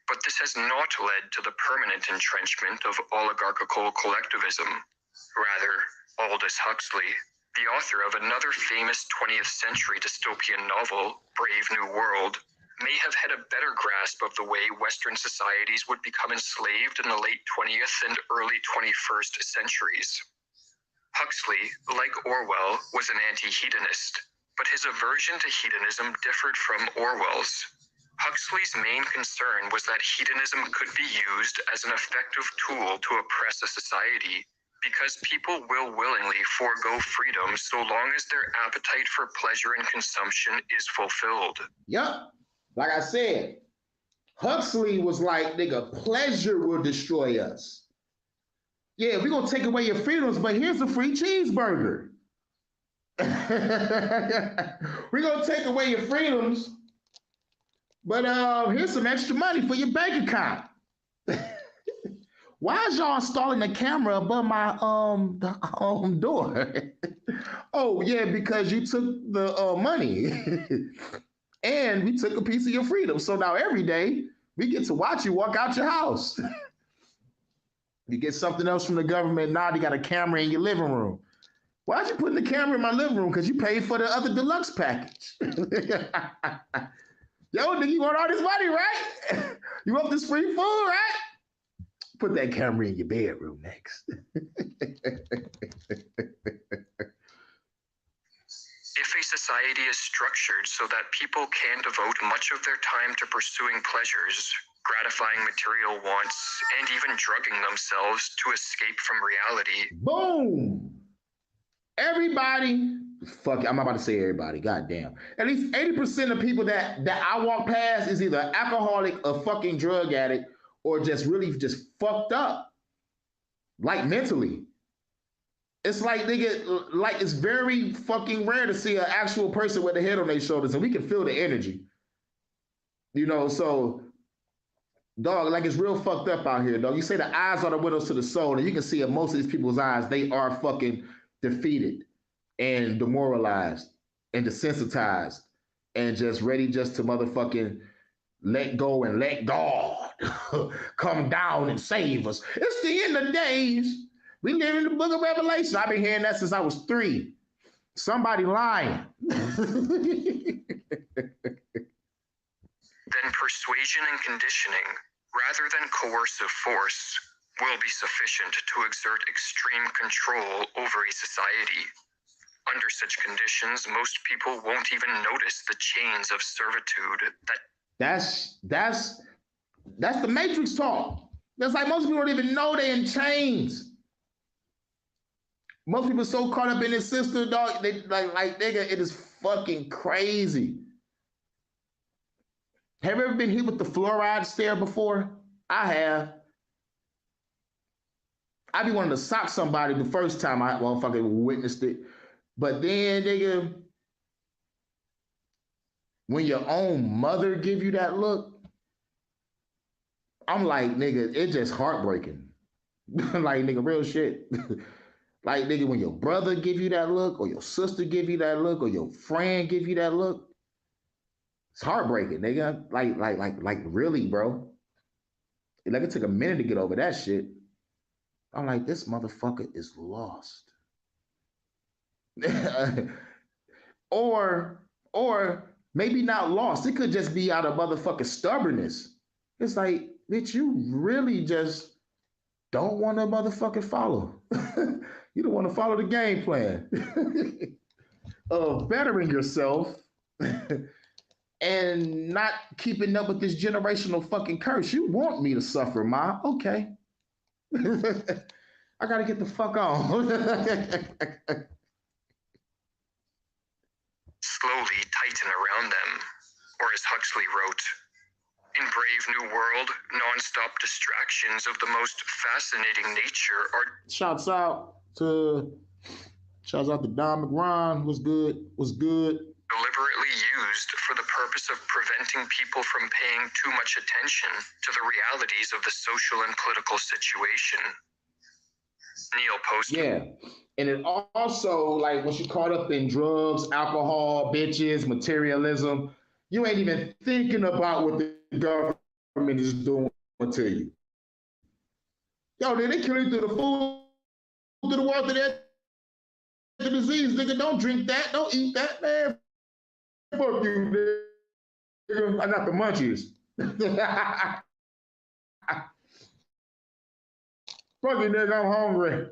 But this has not led to the permanent entrenchment of oligarchical collectivism. Rather, Aldous Huxley, the author of another famous 20th century dystopian novel, Brave New World, may have had a better grasp of the way Western societies would become enslaved in the late 20th and early 21st centuries. Huxley, like Orwell, was an anti-hedonist, but his aversion to hedonism differed from Orwell's. Huxley's main concern was that hedonism could be used as an effective tool to oppress a society, because people will willingly forego freedom so long as their appetite for pleasure and consumption is fulfilled. Yup. Like I said, Huxley was like, nigga, pleasure will destroy us. Yeah, we're going to take away your freedoms, but here's a free cheeseburger. We're going to take away your freedoms, but here's some extra money for your bank account. Why is y'all installing the camera above my door? Oh, yeah, because you took the money. And we took a piece of your freedom. So now every day we get to watch you walk out your house. You get something else from the government. Now you got a camera in your living room. Why'd you put the camera in my living room? Because you paid for the other deluxe package. Yo, nigga, you want all this money, right? You want this free food, right? Put that camera in your bedroom next. If a society is structured so that people can devote much of their time to pursuing pleasures, gratifying material wants, and even drugging themselves to escape from reality. Boom! everybody, fuck it, I'm about to say everybody, goddamn. At least 80% of people that I walk past is either an alcoholic, a fucking drug addict, or just really just fucked up. Like mentally. It's like nigga, like it's very fucking rare to see an actual person with a head on their shoulders, and we can feel the energy. You know, so dog, like it's real fucked up out here, dog. You say the eyes are the windows to the soul, and you can see in most of these people's eyes, they are fucking defeated and demoralized and desensitized and just ready just to motherfucking let go and let God come down and save us. It's the end of days. We live in the book of Revelation. I've been hearing that since I was 3. Somebody lying. Then persuasion and conditioning, rather than coercive force, will be sufficient to exert extreme control over a society. Under such conditions, most people won't even notice the chains of servitude That's the Matrix talk. That's like most people don't even know they're in chains. Most people so caught up in this system, dog. They like nigga, it is fucking crazy. Have you ever been hit with the fluoride stare before? I have. I be wanting to sock somebody the first time I motherfucking witnessed it. But then, nigga, when your own mother give you that look, I'm like, nigga, it's just heartbreaking. Like, nigga, real shit. Like, nigga, when your brother give you that look, or your sister give you that look, or your friend give you that look, it's heartbreaking, nigga. Like, really, bro. Like, it took a minute to get over that shit. I'm like, this motherfucker is lost. or maybe not lost. It could just be out of motherfucking stubbornness. It's like, bitch, you really just don't want to motherfucking follow. You don't want to follow the game plan of bettering yourself and not keeping up with this generational fucking curse. You want me to suffer, Ma? Okay. I gotta get the fuck on. slowly tighten around them. Or as Huxley wrote, in Brave New World, non-stop distractions of the most fascinating nature are... Shouts out to Don McRon. What's good? Deliberately used for the purpose of preventing people from paying too much attention to the realities of the social and political situation. Neil posted. Yeah. And it also, like, once you caught up in drugs, alcohol, bitches, materialism, you ain't even thinking about what the government is doing to you. Yo, they kill you through the food, through the water, the disease, nigga. Don't drink that. Don't eat that, man. Fuck you, nigga. I got the munchies. Fuck you, nigga. I'm hungry.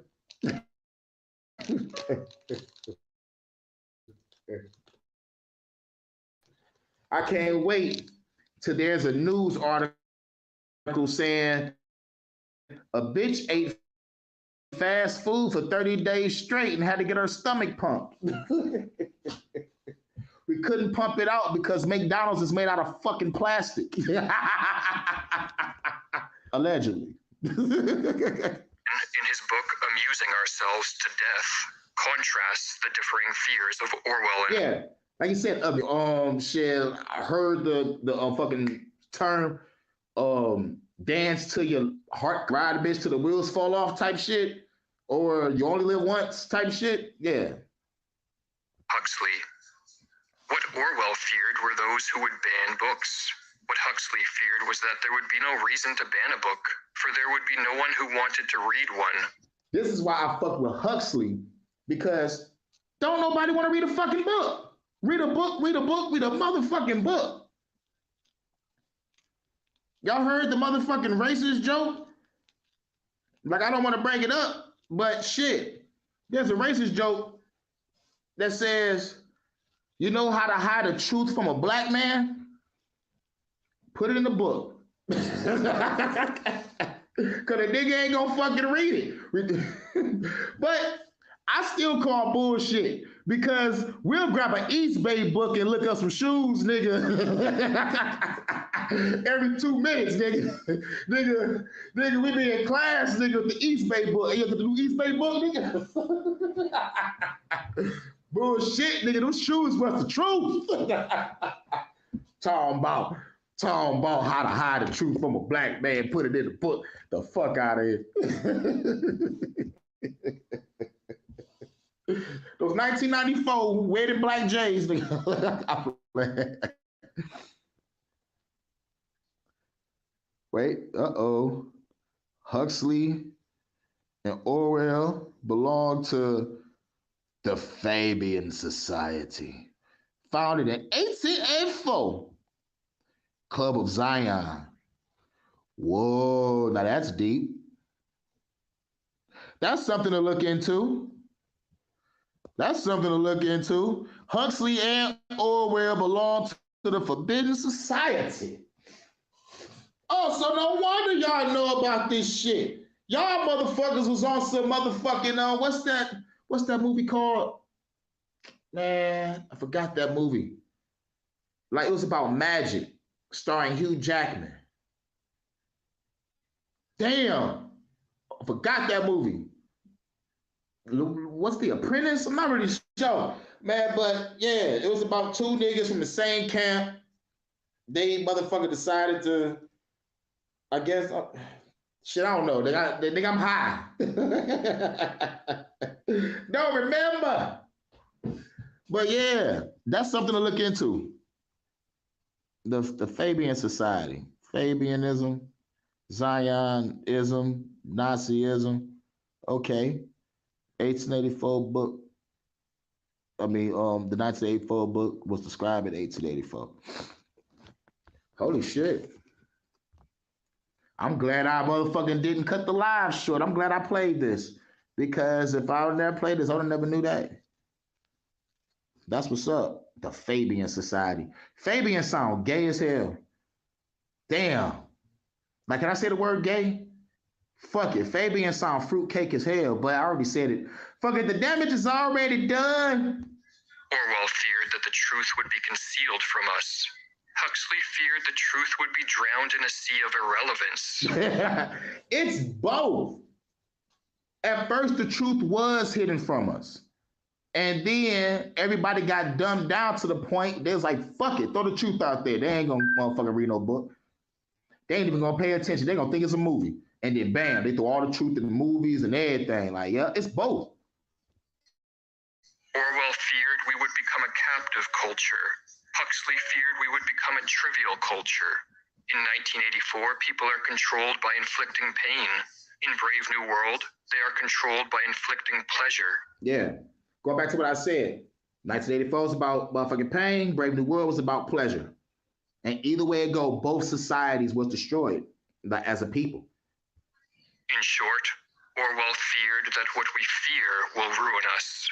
I can't wait till there's a news article saying a bitch ate fast food for 30 days straight and had to get her stomach pumped. We couldn't pump it out because McDonald's is made out of fucking plastic. Allegedly. In his book, Amusing Ourselves to Death, contrasts the differing fears of Orwell and... Yeah, like you said, shit, I heard the fucking term, dance till your heart, ride a bitch till the wheels fall off type shit, or you only live once type shit, yeah. Huxley. What Orwell feared were those who would ban books. What Huxley feared was that there would be no reason to ban a book, for there would be no one who wanted to read one. This is why I fuck with Huxley, because don't nobody want to read a fucking book. Read a book, read a motherfucking book. Y'all heard the motherfucking racist joke? Like, I don't want to bring it up, but shit, there's a racist joke that says, you know how to hide the truth from a black man? Put it in the book. Because the nigga ain't gonna fucking read it. But I still call bullshit because we'll grab an East Bay book and look up some shoes, nigga. Every 2 minutes, nigga. nigga, we be in class, nigga, with the East Bay book. You have to do East Bay book, nigga. Bullshit, nigga. Those shoes was the truth. Talking about how to hide the truth from a black man, put it in the book. The fuck out of here. Those 1994 weighted black J's. Wait, Huxley and Orwell belong to the Fabian Society, founded in 1884. Club of Zion. Whoa, now that's deep. That's something to look into. Huxley and Orwell belong to the Forbidden Society. Oh, so no wonder y'all know about this shit. Y'all motherfuckers was on some motherfucking, what's that movie called? Man, I forgot that movie. Like, it was about magic, starring Hugh Jackman. Damn, I forgot that movie. What's The Apprentice? I'm not really sure, man, but yeah, it was about 2 niggas from the same camp. They motherfucker decided to, I guess, shit, I don't know. They think I'm high. Don't remember. But yeah, that's something to look into. The Fabian Society. Fabianism, Zionism, Nazism. Okay. 1884 book. The 1984 book was described in 1884. Holy shit. I'm glad I motherfucking didn't cut the live short. I'm glad I played this. Because if I would never played this, I would have never knew that. That's what's up. The Fabian Society. Fabian sound gay as hell. Damn. Like, can I say the word gay? Fuck it. Fabian sound fruitcake as hell, but I already said it. Fuck it. The damage is already done. Orwell feared that the truth would be concealed from us. Huxley feared the truth would be drowned in a sea of irrelevance. It's both. At first, the truth was hidden from us. And then everybody got dumbed down to the point they was like, fuck it, throw the truth out there. They ain't gonna motherfucking read no book. They ain't even gonna pay attention. They gonna think it's a movie. And then bam, they throw all the truth in the movies and everything. Like, yeah, it's both. Orwell feared we would become a captive culture. Huxley feared we would become a trivial culture. In 1984, people are controlled by inflicting pain. In Brave New World, they are controlled by inflicting pleasure. Yeah. Going back to what I said. 1984 was about motherfucking pain. Brave New World was about pleasure. And either way it go, both societies was destroyed as a people. In short, Orwell feared that what we fear will ruin us.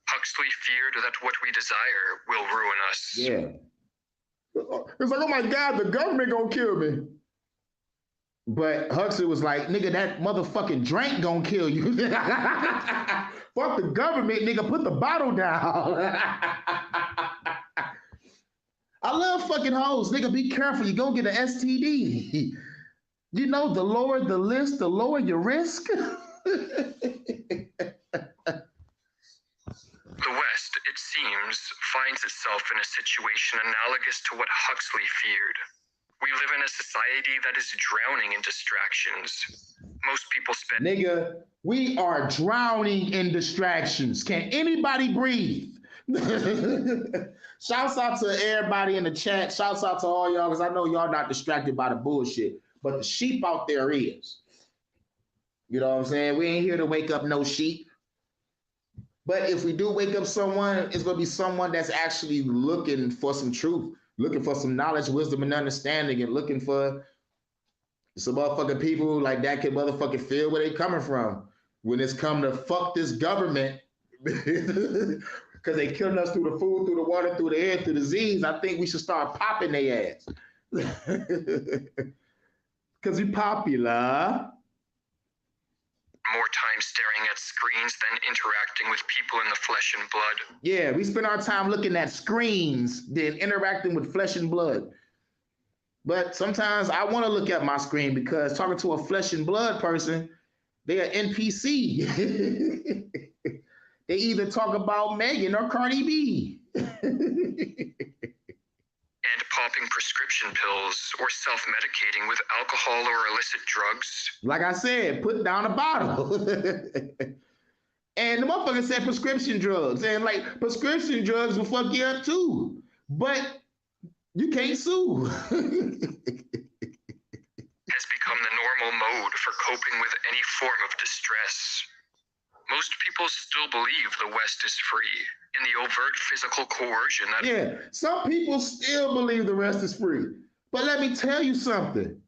Huxley feared that what we desire will ruin us. Yeah. It's like, oh my God, the government gonna kill me. But Huxley was like, nigga, that motherfucking drink gonna kill you. Fuck the government, nigga, put the bottle down. I love fucking hoes. Nigga, be careful, you gonna get an STD. You know, the lower the list, the lower your risk. The West, it seems, finds itself in a situation analogous to what Huxley feared. We live in a society that is drowning in distractions. Most people spend... Nigga, we are drowning in distractions. Can anybody breathe? Shouts out to everybody in the chat. Shouts out to all y'all, because I know y'all not distracted by the bullshit. But the sheep out there is. You know what I'm saying? We ain't here to wake up no sheep. But if we do wake up someone, it's going to be someone that's actually looking for some truth, looking for some knowledge, wisdom, and understanding, and looking for some motherfucking people like that can motherfucking feel where they coming from when it's come to fuck this government because they killing us through the food, through the water, through the air, through the disease. I think we should start popping their ass because we popular. more time staring at screens than interacting with people in the flesh and blood. Yeah, we spend our time looking at screens than interacting with flesh and blood. But sometimes I want to look at my screen because talking to a flesh and blood person, they are NPC. They either talk about Megan or Cardi B. And popping prescription pills or self-medicating with alcohol or illicit drugs. Like I said, put down a bottle. And the motherfucker said prescription drugs. And like prescription drugs will fuck you up too. But you can't sue. Has become the normal mode for coping with any form of distress. Most people still believe the West is free in the overt physical coercion that... Yeah, some people still believe the rest is free. But let me tell you something.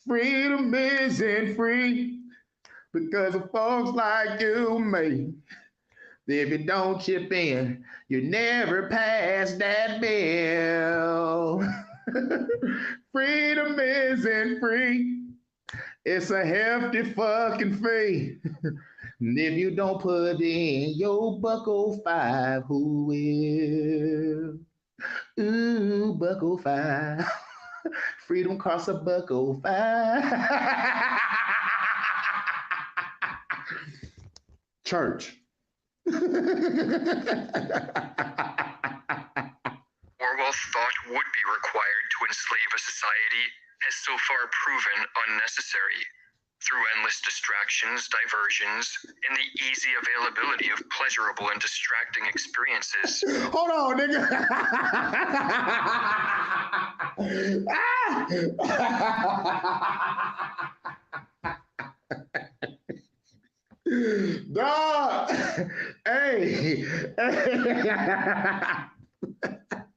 Freedom isn't free because of folks like you and me. If you don't chip in, you never pass that bill. Freedom isn't free. It's a hefty fucking fee. And if you don't put in your $1.05, who will? Ooh, $1.05. Freedom costs $1.05. Church. Orwell thought would be required to enslave a society has so far proven unnecessary through endless distractions, diversions, and the easy availability of pleasurable and distracting experiences. Hold on, nigga. Dog. Hey.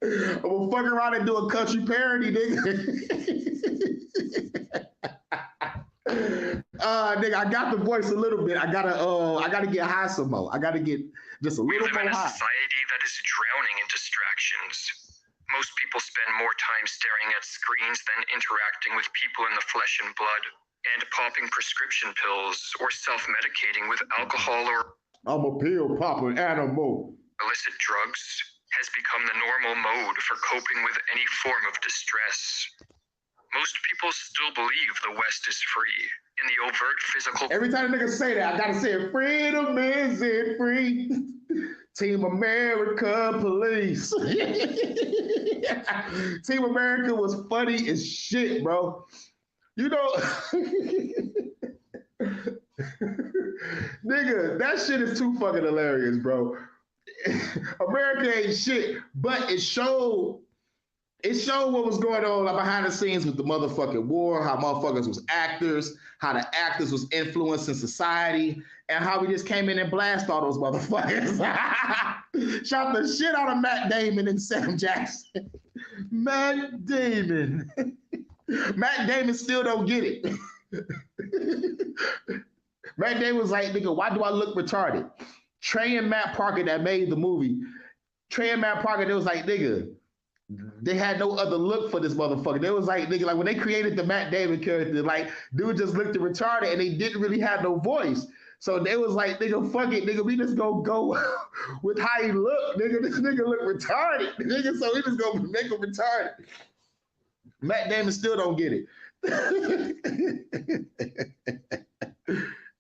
I'm gonna fuck around and do a country parody, nigga. Nigga, I got the voice a little bit. I gotta get high some more. I gotta get just a little more high. We live in a society that is drowning in distractions. Most people spend more time staring at screens than interacting with people in the flesh and blood, and popping prescription pills or self-medicating with alcohol or... I'm a pill popping animal. ...illicit drugs has become the normal mode for coping with any form of distress. Most people still believe the West is free in the overt physical... Every time a nigga say that, I gotta say, freedom isn't free. Team America Police. Team America was funny as shit, bro. You know, nigga, that shit is too fucking hilarious, bro. America ain't shit, but it showed what was going on like behind the scenes with the motherfucking war, how motherfuckers was actors, how the actors was influencing society, and how we just came in and blast all those motherfuckers. Shot the shit out of Matt Damon and Sam Jackson. Matt Damon. Matt Damon still don't get it. Matt Damon was like, nigga, why do I look retarded? Trey and Matt Parker that made the movie, Trey and Matt Parker, they was like, nigga, they had no other look for this motherfucker. They was like, nigga, like when they created the Matt Damon character, like, dude just looked retarded and they didn't really have no voice. So they was like, nigga, fuck it, nigga, we just gonna go with how he look, nigga. This nigga look retarded, nigga, so we just gonna make him retarded. Matt Damon still don't get it.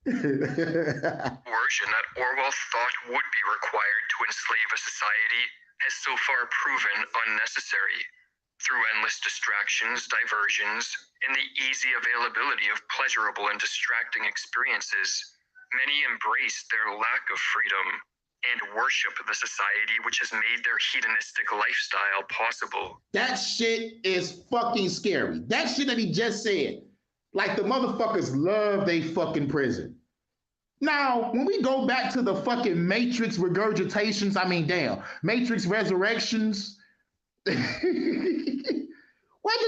Version that Orwell thought would be required to enslave a society has so far proven unnecessary through endless distractions, diversions, and the easy availability of pleasurable and distracting experiences. Many embrace their lack of freedom and worship the society which has made their hedonistic lifestyle possible. That shit is fucking scary. That shit that he just said. Like the motherfuckers love they fucking prison. Now, when we go back to the fucking Matrix regurgitations, I mean, damn, Matrix Resurrections. What did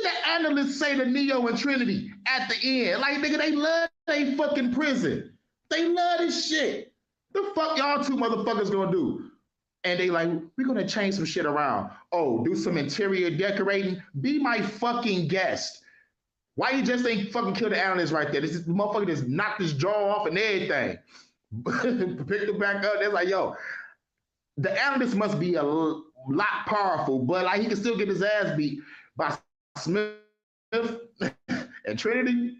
the analysts say to Neo and Trinity at the end? Like, nigga, they love they fucking prison. They love this shit. The fuck y'all two motherfuckers gonna do? And they like, we're gonna change some shit around. Oh, do some interior decorating? Be my fucking guest. Why you just ain't fucking kill the analyst right there? This motherfucker just knocked his jaw off and everything. Picked it back up. They're like, yo, the analyst must be a lot powerful, but like he can still get his ass beat by Smith and Trinity.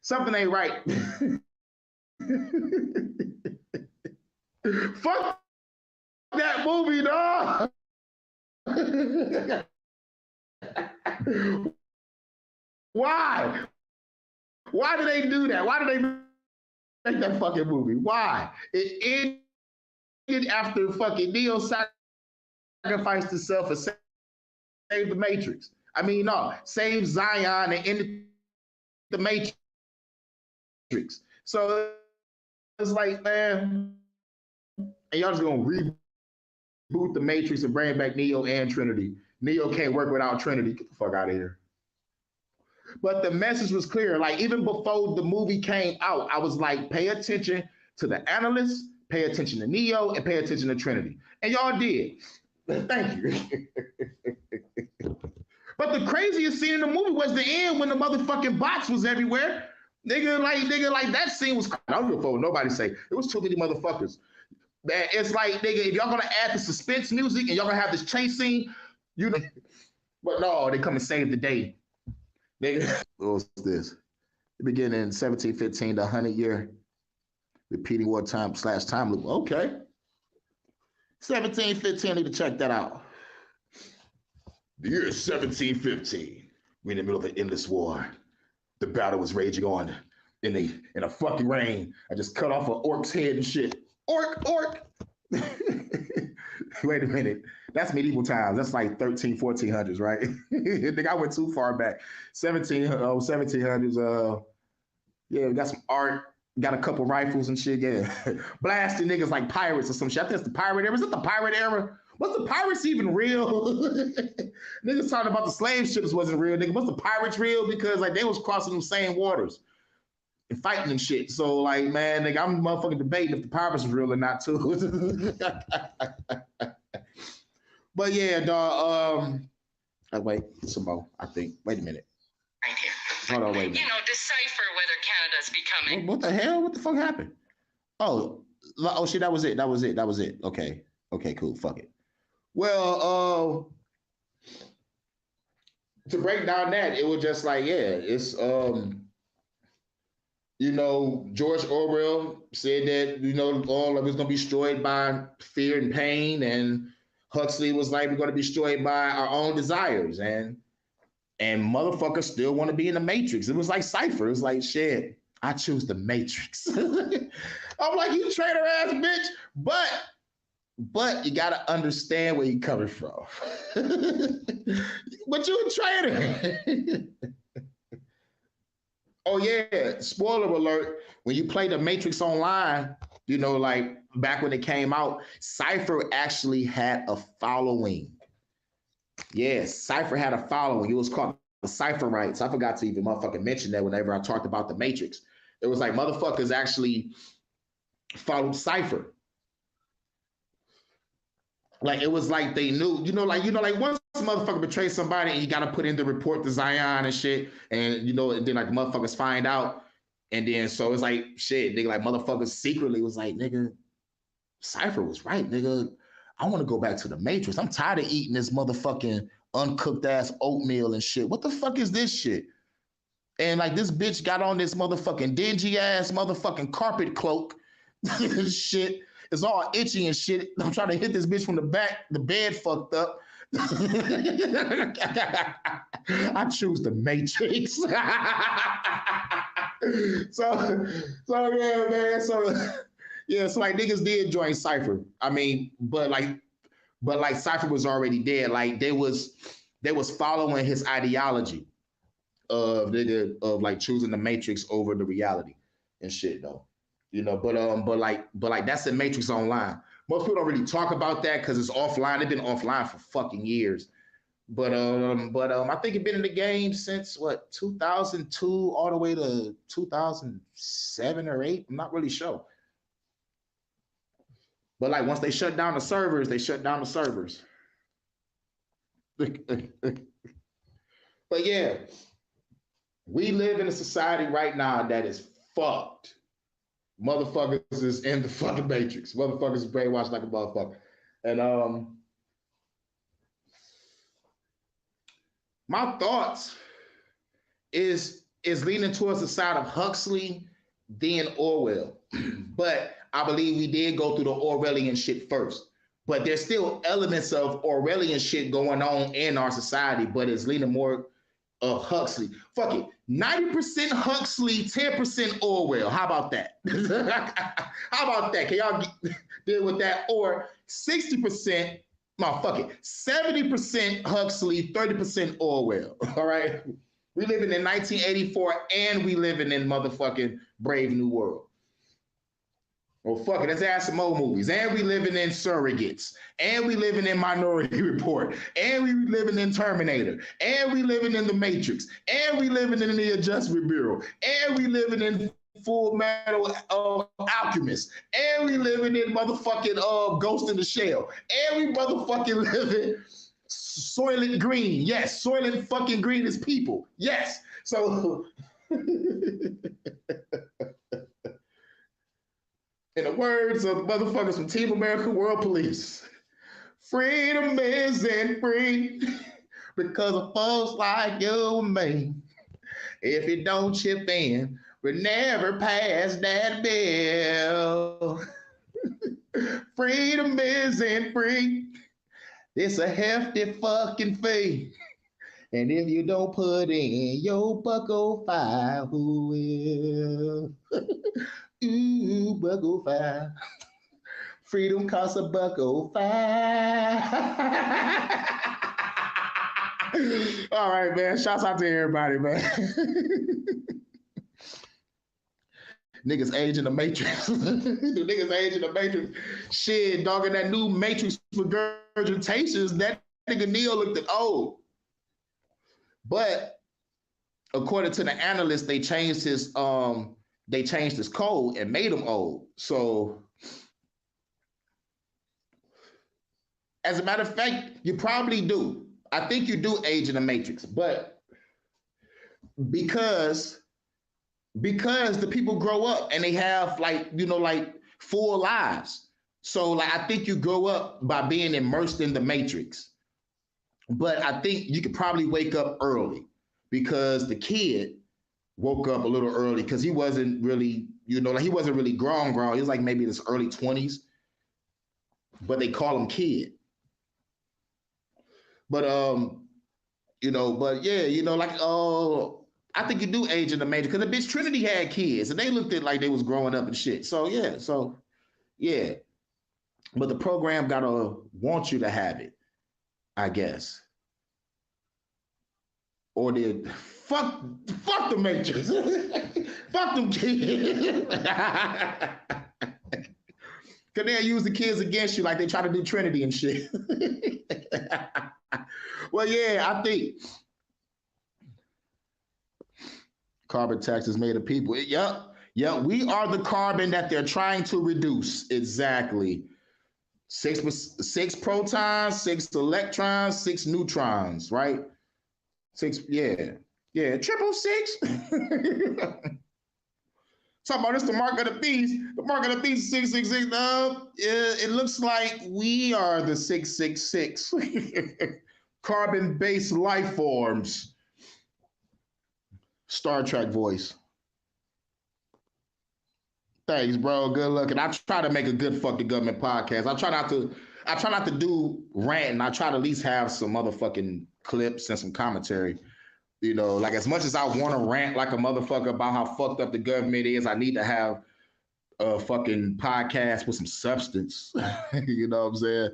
Something ain't right. Fuck that movie, dog. Why? Why do they do that? Why do they make that fucking movie? Why? It ended after fucking Neo sacrificed himself and saved the Matrix. I mean, no, save Zion and ended the Matrix. So it's like, man, and y'all just gonna reboot the Matrix and bring back Neo and Trinity. Neo can't work without Trinity. Get the fuck out of here. But the message was clear. Like, even before the movie came out, I was like, pay attention to the analysts, pay attention to Neo, and pay attention to Trinity. And y'all did. Thank you. But the craziest scene in the movie was the end when the motherfucking box was everywhere. Nigga, like that scene was, I don't give a fuck what nobody say. It was too many motherfuckers. Man, it's like, nigga, if y'all gonna add the suspense music and y'all gonna have this chase scene, you know, but no, they come and save the day. Nigga, what's this? It began in 1715, the 100-year repeating wartime / time loop. Okay. 1715, I need to check that out. The year is 1715. We're in the middle of an endless war. The battle was raging on in a fucking rain. I just cut off an orc's head and shit. Orc. Wait a minute. That's medieval times. That's like 1400s, right? I think I went too far back. 1700s. Yeah, we got some art. Got a couple rifles and shit. Yeah. Blasting niggas like pirates or some shit. I think it's the pirate era. Is it the pirate era? Was the pirates even real? Niggas talking about the slave ships wasn't real. Nigga, was the pirates real? Because like they was crossing them same waters and fighting and shit. So like, man, nigga, I'm motherfucking debating if the pirates was real or not too. But yeah, dog. Wait, some more. I think. Wait a minute. Thank you. Hold on, wait a minute. You know, decipher whether Canada's becoming. What the hell? What the fuck happened? Oh shit, that was it. Okay, cool. Fuck it. Well, to break down that, it was just like, yeah, it's you know, George Orwell said that, you know, all of it's gonna be destroyed by fear and pain, and Huxley was like, we're gonna be destroyed by our own desires, and motherfuckers still want to be in the Matrix. It was like Cypher. It was like, shit, I choose the Matrix. I'm like, you traitor ass bitch, but you gotta understand where you're coming from. But you a traitor. Oh yeah, spoiler alert. When you play the Matrix Online, you know, like back when it came out, Cypher actually had a following. Yes, Cypher had a following. It was called the Cypherites. I forgot to even motherfucking mention that whenever I talked about the Matrix. It was like motherfuckers actually followed Cypher. Like it was like they knew, like once a motherfucker betrays somebody and you gotta put in the report to Zion and shit, and and then like motherfuckers find out, and then so it's like shit, nigga, like motherfuckers secretly was like, nigga, Cypher was right, nigga. I want to go back to the Matrix. I'm tired of eating this motherfucking uncooked ass oatmeal and shit. What the fuck is this shit? And like this bitch got on this motherfucking dingy ass motherfucking carpet cloak shit. It's all itchy and shit. I'm trying to hit this bitch from the back. The bed fucked up. I choose the Matrix. so yeah, man. So like niggas did join Cypher. I mean, but like Cypher was already dead. Like they was following his ideology of like choosing the Matrix over the reality and shit though. But like that's the Matrix Online. Most people don't really talk about that because it's offline. They've been offline for fucking years. But I think it's been in the game since 2002 all the way to 2007 or 8. I'm not really sure. But like once they shut down the servers, they shut down the servers. But yeah. We live in a society right now that is fucked. Motherfuckers is in the fucking matrix. Motherfuckers is brainwashed like a motherfucker. And my thoughts is leaning towards the side of Huxley, then Orwell. But I believe we did go through the Orwellian shit first. But there's still elements of Orwellian shit going on in our society, but it's leaning more of Huxley. Fuck it. 90% Huxley, 10% Orwell. How about that? How about that? Can y'all deal with that? Or 60%, no, fuck it. 70% Huxley, 30% Orwell. All right. We living in 1984 and we living in motherfucking Brave New World. Well, fuck it, let's add some more movies. And we living in Surrogates. And we living in Minority Report. And we living in Terminator. And we living in The Matrix. And we living in The Adjustment Bureau. And we living in Full Metal Alchemist. And we living in motherfucking Ghost in the Shell. And we motherfucking living Soylent Green. Yes, Soylent fucking Green is people. Yes. So... in the words of motherfuckers from Team America World Police, freedom isn't free because of folks like you and me. If you don't chip in, we'll never pass that bill. Freedom isn't free. It's a hefty fucking fee. And if you don't put in your $1.05, who will? Ooh, $1.05. Freedom costs $1.05. All right, man. Shouts out to everybody, man. Niggas age in the Matrix. Niggas age in the Matrix. Shit, dog, in that new Matrix regurgitations, that nigga Neo looked at old. But according to the analysts, they changed his code and made him old. So as a matter of fact, you probably do. I think you do age in the Matrix, but because the people grow up and they have like full lives. So like I think you grow up by being immersed in the Matrix. But I think you could probably wake up early because the kid woke up a little early because he wasn't really, he wasn't really grown. He was like maybe in his early 20s, but they call him kid. But I think you do age in the Matrix because the bitch Trinity had kids and they looked at like they was growing up and shit. So yeah. But the program gotta want you to have it, I guess. Or did fuck the Matrix. Fuck them kids. Cause they'll use the kids against you like they try to do Trinity and shit. Well, yeah, I think carbon tax is made of people. Yep, we are the carbon that they're trying to reduce. Exactly. 6 protons, 6 electrons, 6 neutrons, right? 6, yeah. 666. Talking about this, the mark of the beast. The mark of the beast is 666. No, it looks like we are the 666. Carbon-based life forms. Star Trek voice. Thanks, bro. Good looking. I try to make a good fuck the government podcast. I try not to do ranting. I try to at least have some motherfucking clips and some commentary. Like as much as I want to rant like a motherfucker about how fucked up the government is, I need to have a fucking podcast with some substance. You know what I'm saying?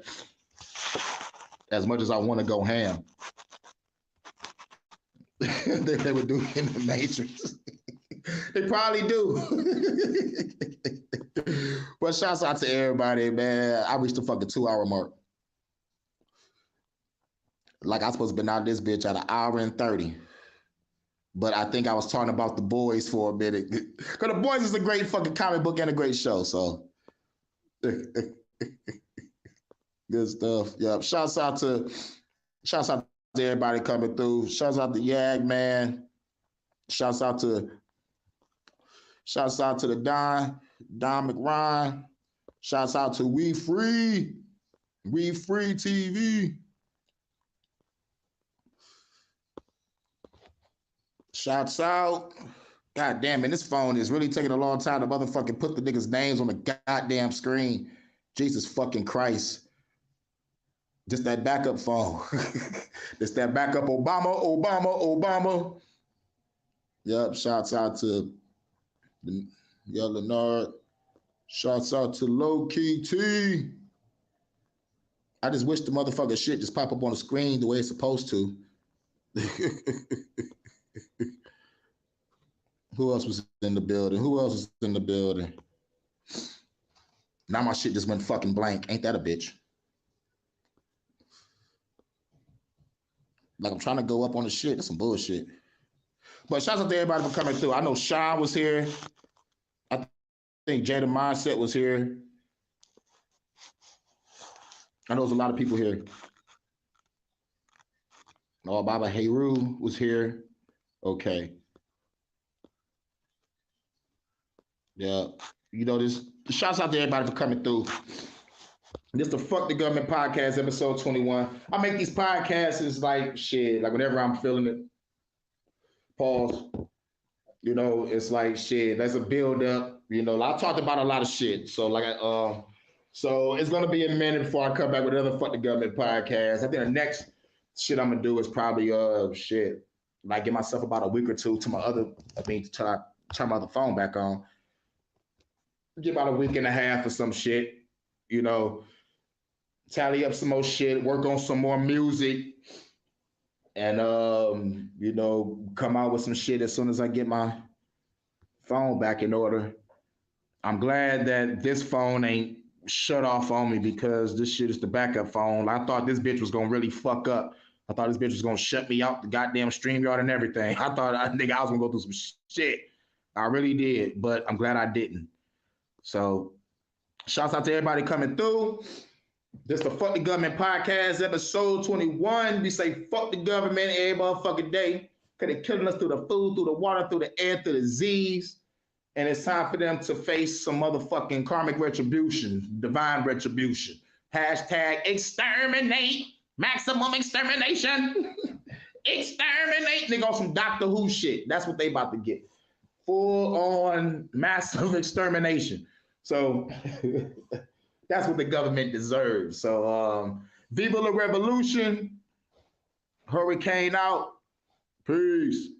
As much as I want to go ham. They would do in the Matrix. They probably do. But shouts out to everybody, man. I reached the fucking 2-hour mark. Like I was supposed to be out this bitch at 1 hour and 30. But I think I was talking about The Boys for a minute. Because The Boys is a great fucking comic book and a great show, so. Good stuff. Yep. Shouts out to everybody coming through. Shouts out to Yag, man. Shouts out to the Don McRyan. Shouts out to We Free TV. Shouts out. God damn it, this phone is really taking a long time to motherfucking put the niggas' names on the goddamn screen. Jesus fucking Christ. Just that backup phone. Just that backup Obama. Yep, shouts out to Leonard. Shouts out to Low Key T. I just wish the motherfucking shit just pop up on the screen the way it's supposed to. Who else was in the building? Now my shit just went fucking blank. Ain't that a bitch? Like I'm trying to go up on the shit. That's some bullshit. But shouts out to everybody for coming through. I know Sean was here. I think Jada Mindset was here. I know there's a lot of people here. Oh, Baba Heru was here. Okay. Yeah. You know, this shouts out to everybody for coming through. This the Fuck the Government Podcast, episode 21. I make these podcasts like shit, like whenever I'm feeling it. Pause. You know, it's like shit. That's a build up. You know, I talked about a lot of shit. So like, so it's gonna be a minute before I come back with another Fuck the Government podcast. I think the next shit I'm gonna do is probably shit, like give myself about a week or two to my other. Till I turn my other phone back on. Give about a week and a half or some shit. You know, tally up some more shit, work on some more music. And, you know, come out with some shit as soon as I get my phone back in order. I'm glad that this phone ain't shut off on me because this shit is the backup phone. I thought this bitch was going to really fuck up. I thought this bitch was going to shut me out the goddamn StreamYard and everything. I think I was going to go through some shit. I really did, but I'm glad I didn't. So shouts out to everybody coming through. This is the Fuck the Government Podcast, episode 21. We say fuck the government every motherfucking day because they're killing us through the food, through the water, through the air, through the disease. And it's time for them to face some motherfucking karmic retribution, divine retribution. Hashtag exterminate, maximum extermination. Exterminate. Nigga on some Doctor Who shit. That's what they about to get. Full on massive extermination. So that's what the government deserves. So Viva la Revolution. Hurricane out. Peace.